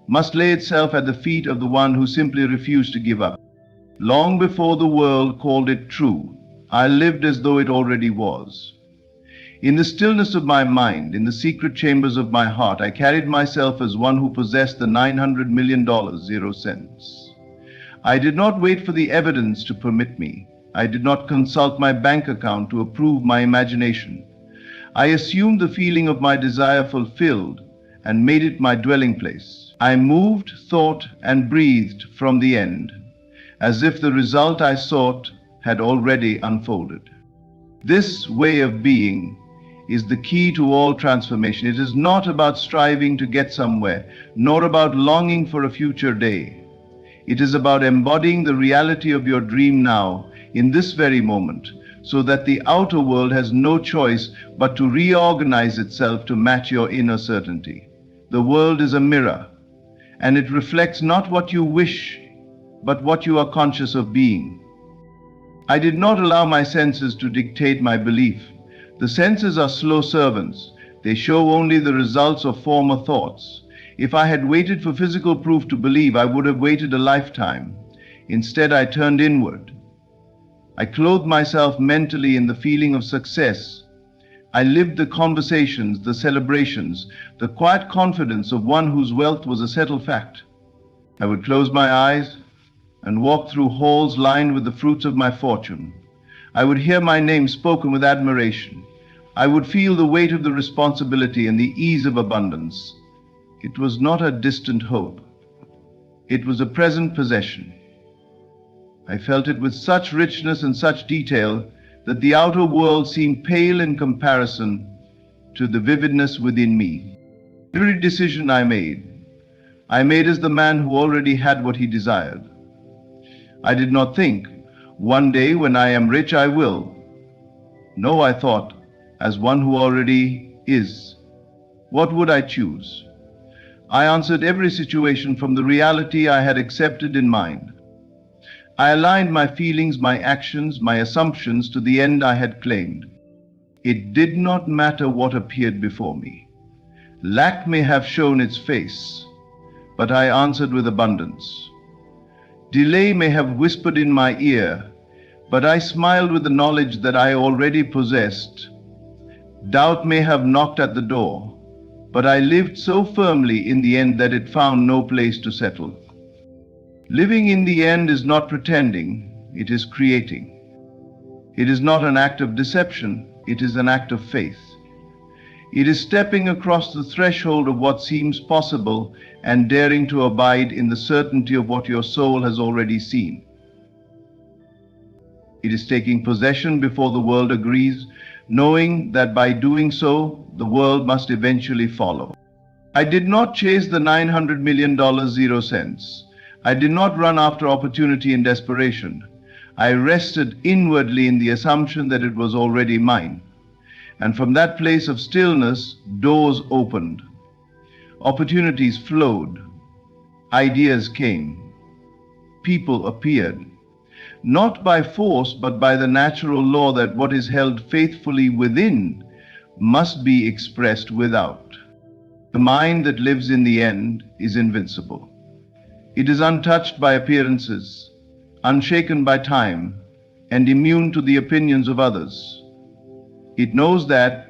must lay itself at the feet of the one who simply refused to give up. Long before the world called it true, I lived as though it already was. In the stillness of my mind, in the secret chambers of my heart, I carried myself as one who possessed the $900 million, 0 cents. I did not wait for the evidence to permit me. I did not consult my bank account to approve my imagination. I assumed the feeling of my desire fulfilled and made it my dwelling place. I moved, thought, and breathed from the end, as if the result I sought had already unfolded. This way of being is the key to all transformation. It is not about striving to get somewhere, nor about longing for a future day. It is about embodying the reality of your dream now, in this very moment, so that the outer world has no choice but to reorganize itself to match your inner certainty. The world is a mirror, and it reflects not what you wish, but what you are conscious of being. I did not allow my senses to dictate my belief. The senses are slow servants. They show only the results of former thoughts. If I had waited for physical proof to believe, I would have waited a lifetime. Instead, I turned inward. I clothed myself mentally in the feeling of success. I lived the conversations, the celebrations, the quiet confidence of one whose wealth was a settled fact. I would close my eyes and walk through halls lined with the fruits of my fortune. I would hear my name spoken with admiration. I would feel the weight of the responsibility and the ease of abundance. It was not a distant hope. It was a present possession. I felt it with such richness and such detail that the outer world seemed pale in comparison to the vividness within me. Every decision I made as the man who already had what he desired. I did not think, one day when I am rich I will. No, I thought, as one who already is. What would I choose? I answered every situation from the reality I had accepted in mind. I aligned my feelings, my actions, my assumptions to the end I had claimed. It did not matter what appeared before me. Lack may have shown its face, but I answered with abundance. Delay may have whispered in my ear, but I smiled with the knowledge that I already possessed. Doubt may have knocked at the door, but I lived so firmly in the end that it found no place to settle. Living in the end is not pretending, it is creating. It is not an act of deception, it is an act of faith. It is stepping across the threshold of what seems possible and daring to abide in the certainty of what your soul has already seen. It is taking possession before the world agrees, knowing that by doing so, the world must eventually follow. I did not chase the $900 million 0 cents. I did not run after opportunity in desperation. I rested inwardly in the assumption that it was already mine. And from that place of stillness, doors opened. Opportunities flowed. Ideas came. People appeared. Not by force, but by the natural law that what is held faithfully within must be expressed without. The mind that lives in the end is invincible. It is untouched by appearances, unshaken by time, and immune to the opinions of others. It knows that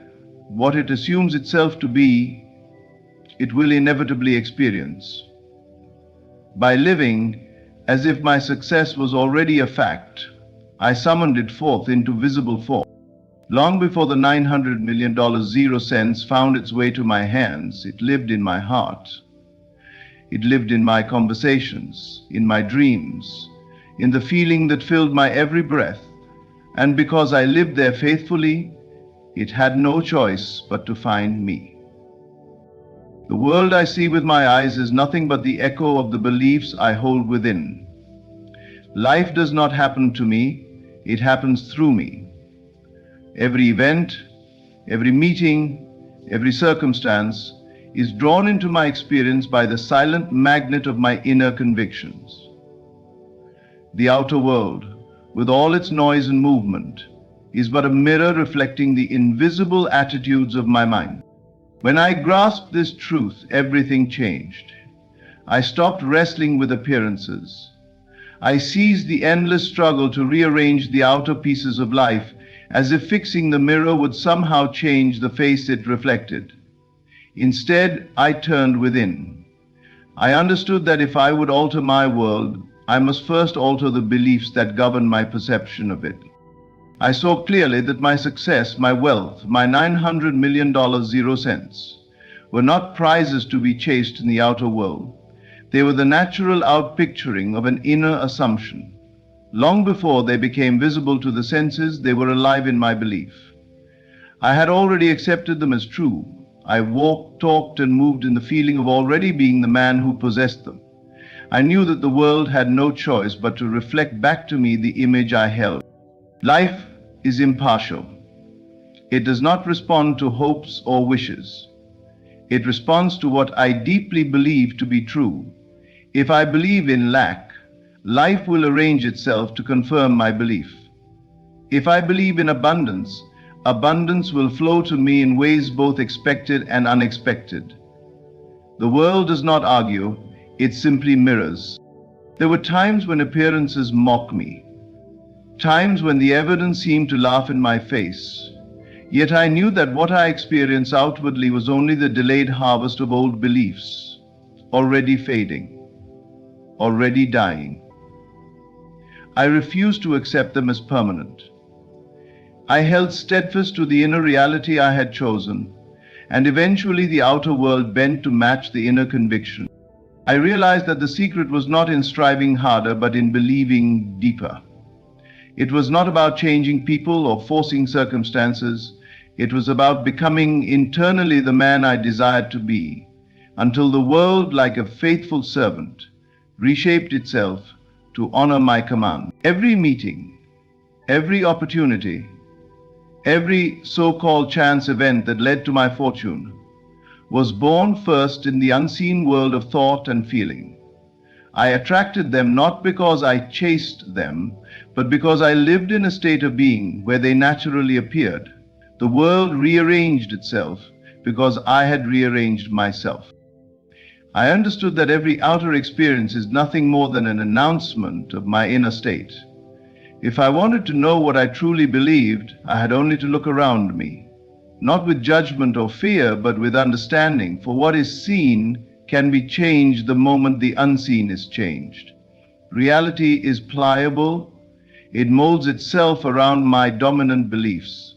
what it assumes itself to be, it will inevitably experience. By living as if my success was already a fact, I summoned it forth into visible form. Long before the $900 million 0 cents found its way to my hands, it lived in my heart. It lived in my conversations, in my dreams, in the feeling that filled my every breath. And because I lived there faithfully, it had no choice but to find me. The world I see with my eyes is nothing but the echo of the beliefs I hold within. Life does not happen to me, it happens through me. Every event, every meeting, every circumstance is drawn into my experience by the silent magnet of my inner convictions. The outer world, with all its noise and movement, is but a mirror reflecting the invisible attitudes of my mind. When I grasped this truth, everything changed. I stopped wrestling with appearances. I ceased the endless struggle to rearrange the outer pieces of life, as if fixing the mirror would somehow change the face it reflected. Instead, I turned within. I understood that if I would alter my world, I must first alter the beliefs that govern my perception of it. I saw clearly that my success, my wealth, my $900 million 0 cents were not prizes to be chased in the outer world. They were the natural outpicturing of an inner assumption. Long before they became visible to the senses, they were alive in my belief. I had already accepted them as true. I walked, talked, and moved in the feeling of already being the man who possessed them. I knew that the world had no choice but to reflect back to me the image I held. Life is impartial. It does not respond to hopes or wishes. It responds to what I deeply believe to be true. If I believe in lack, life will arrange itself to confirm my belief. If I believe in abundance, abundance will flow to me in ways both expected and unexpected. The world does not argue, it simply mirrors. There were times when appearances mock me, times when the evidence seemed to laugh in my face. Yet I knew that what I experienced outwardly was only the delayed harvest of old beliefs, already fading, already dying. I refused to accept them as permanent. I held steadfast to the inner reality I had chosen, and eventually the outer world bent to match the inner conviction. I realized that the secret was not in striving harder, but in believing deeper. It was not about changing people or forcing circumstances. It was about becoming internally the man I desired to be, until the world, like a faithful servant, reshaped itself to honor my command. Every meeting, every opportunity, every so-called chance event that led to my fortune was born first in the unseen world of thought and feeling. I attracted them not because I chased them, but because I lived in a state of being where they naturally appeared. The world rearranged itself because I had rearranged myself. I understood that every outer experience is nothing more than an announcement of my inner state. If I wanted to know what I truly believed, I had only to look around me, not with judgment or fear, but with understanding, for what is seen can be changed the moment the unseen is changed. Reality is pliable. It molds itself around my dominant beliefs.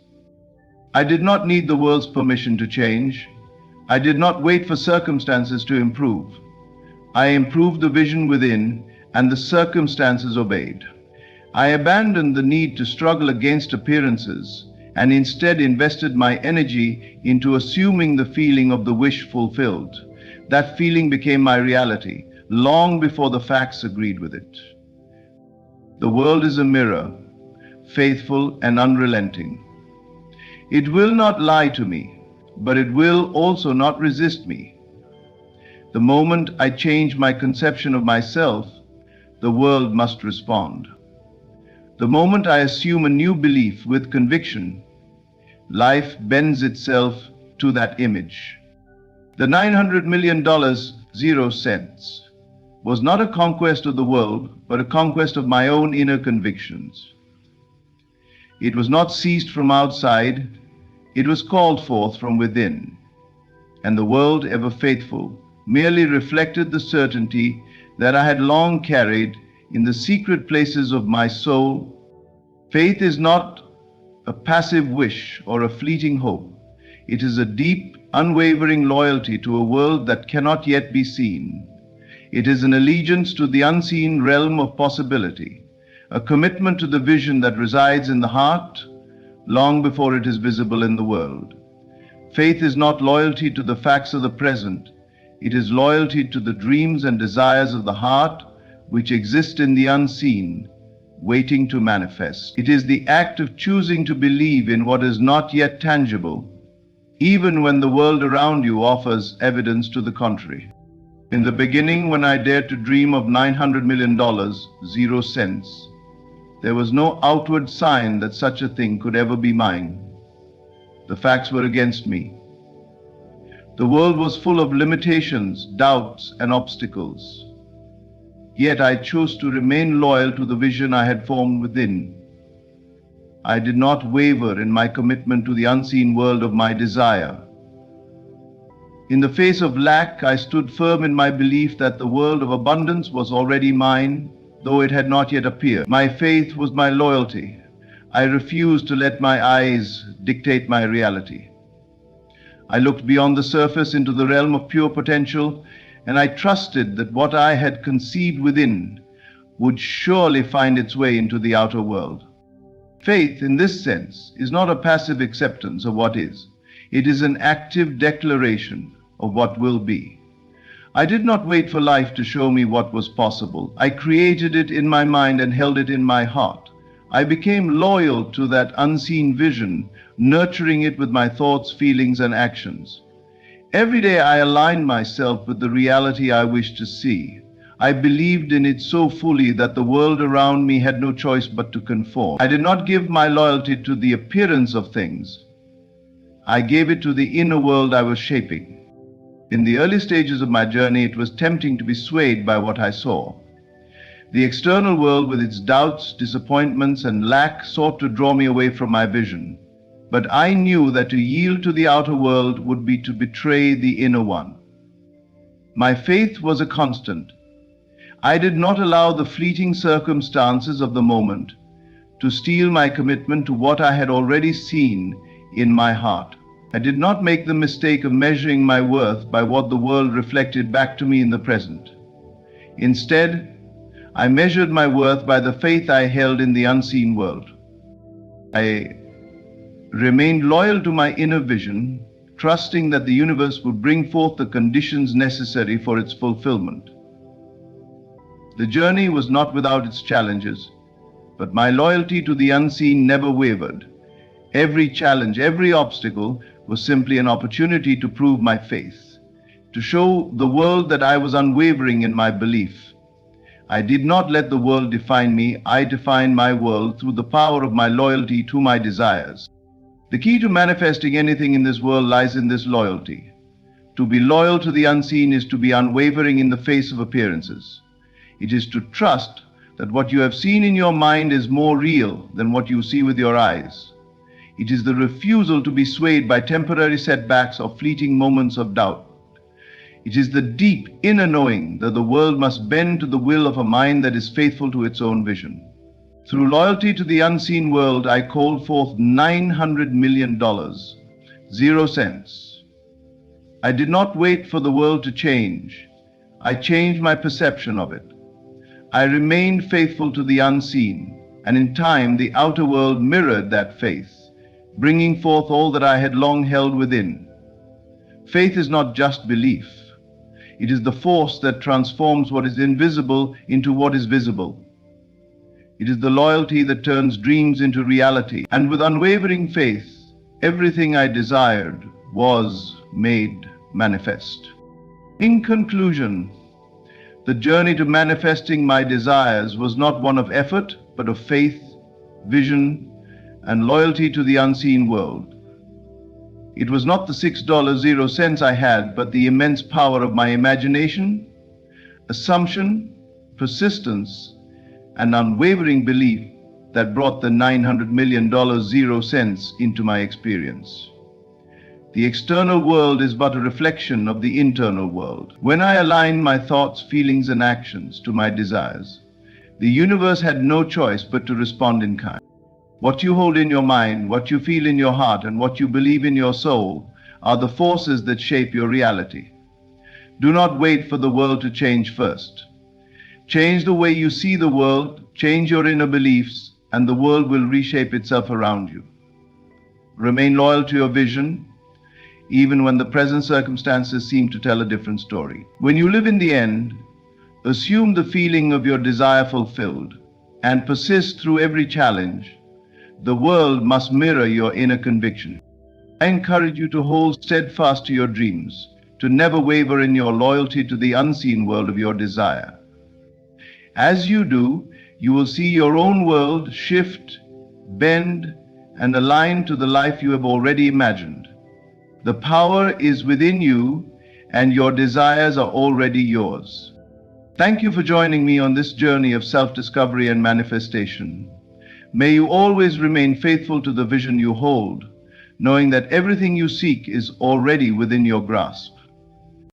I did not need the world's permission to change. I did not wait for circumstances to improve. I improved the vision within, and the circumstances obeyed. I abandoned the need to struggle against appearances and instead invested my energy into assuming the feeling of the wish fulfilled. That feeling became my reality long before the facts agreed with it. The world is a mirror, faithful and unrelenting. It will not lie to me, but it will also not resist me. The moment I change my conception of myself, the world must respond. The moment I assume a new belief with conviction, life bends itself to that image. The $900 million 0 cents was not a conquest of the world, but a conquest of my own inner convictions. It was not seized from outside, it was called forth from within. And the world, ever faithful, merely reflected the certainty that I had long carried in the secret places of my soul. Faith is not a passive wish or a fleeting hope. It is a deep, unwavering loyalty to a world that cannot yet be seen. It is an allegiance to the unseen realm of possibility, a commitment to the vision that resides in the heart long before it is visible in the world. Faith is not loyalty to the facts of the present. It is loyalty to the dreams and desires of the heart which exist in the unseen, waiting to manifest. It is the act of choosing to believe in what is not yet tangible, even when the world around you offers evidence to the contrary. In the beginning, when I dared to dream of $900 million, 0 cents, there was no outward sign that such a thing could ever be mine. The facts were against me. The world was full of limitations, doubts, and obstacles. Yet I chose to remain loyal to the vision I had formed within. I did not waver in my commitment to the unseen world of my desire. In the face of lack, I stood firm in my belief that the world of abundance was already mine, though it had not yet appeared. My faith was my loyalty. I refused to let my eyes dictate my reality. I looked beyond the surface into the realm of pure potential, and I trusted that what I had conceived within would surely find its way into the outer world. Faith, in this sense, is not a passive acceptance of what is. It is an active declaration of what will be. I did not wait for life to show me what was possible. I created it in my mind and held it in my heart. I became loyal to that unseen vision, nurturing it with my thoughts, feelings, and actions. Every day I aligned myself with the reality I wished to see. I believed in it so fully that the world around me had no choice but to conform. I did not give my loyalty to the appearance of things. I gave it to the inner world I was shaping. In the early stages of my journey, it was tempting to be swayed by what I saw. The external world, with its doubts, disappointments, and lack, sought to draw me away from my vision. But I knew that to yield to the outer world would be to betray the inner one. My faith was a constant. I did not allow the fleeting circumstances of the moment to steal my commitment to what I had already seen in my heart. I did not make the mistake of measuring my worth by what the world reflected back to me in the present. Instead, I measured my worth by the faith I held in the unseen world. I remained loyal to my inner vision, trusting that the universe would bring forth the conditions necessary for its fulfillment. The journey was not without its challenges, but my loyalty to the unseen never wavered. Every challenge, every obstacle was simply an opportunity to prove my faith, to show the world that I was unwavering in my belief. I did not let the world define me. I defined my world through the power of my loyalty to my desires. The key to manifesting anything in this world lies in this loyalty. To be loyal to the unseen is to be unwavering in the face of appearances. It is to trust that what you have seen in your mind is more real than what you see with your eyes. It is the refusal to be swayed by temporary setbacks or fleeting moments of doubt. It is the deep inner knowing that the world must bend to the will of a mind that is faithful to its own vision. Through loyalty to the unseen world, I called forth $900 million, 0 cents. I did not wait for the world to change. I changed my perception of it. I remained faithful to the unseen, and in time the outer world mirrored that faith, bringing forth all that I had long held within. Faith is not just belief. It is the force that transforms what is invisible into what is visible. It is the loyalty that turns dreams into reality. And with unwavering faith, everything I desired was made manifest. In conclusion, the journey to manifesting my desires was not one of effort, but of faith, vision, and loyalty to the unseen world. It was not the $6.00 I had, but the immense power of my imagination, assumption, persistence, and unwavering belief that brought the $900 million 0 cents into my experience. The external world is but a reflection of the internal world. When I aligned my thoughts, feelings, and actions to my desires, the universe had no choice but to respond in kind. What you hold in your mind, what you feel in your heart, and what you believe in your soul are the forces that shape your reality. Do not wait for the world to change first. Change the way you see the world, change your inner beliefs, and the world will reshape itself around you. Remain loyal to your vision, even when the present circumstances seem to tell a different story. When you live in the end, assume the feeling of your desire fulfilled and persist through every challenge. The world must mirror your inner conviction. I encourage you to hold steadfast to your dreams, to never waver in your loyalty to the unseen world of your desire. As you do, you will see your own world shift, bend, and align to the life you have already imagined. The power is within you, and your desires are already yours. Thank you for joining me on this journey of self-discovery and manifestation. May you always remain faithful to the vision you hold, knowing that everything you seek is already within your grasp.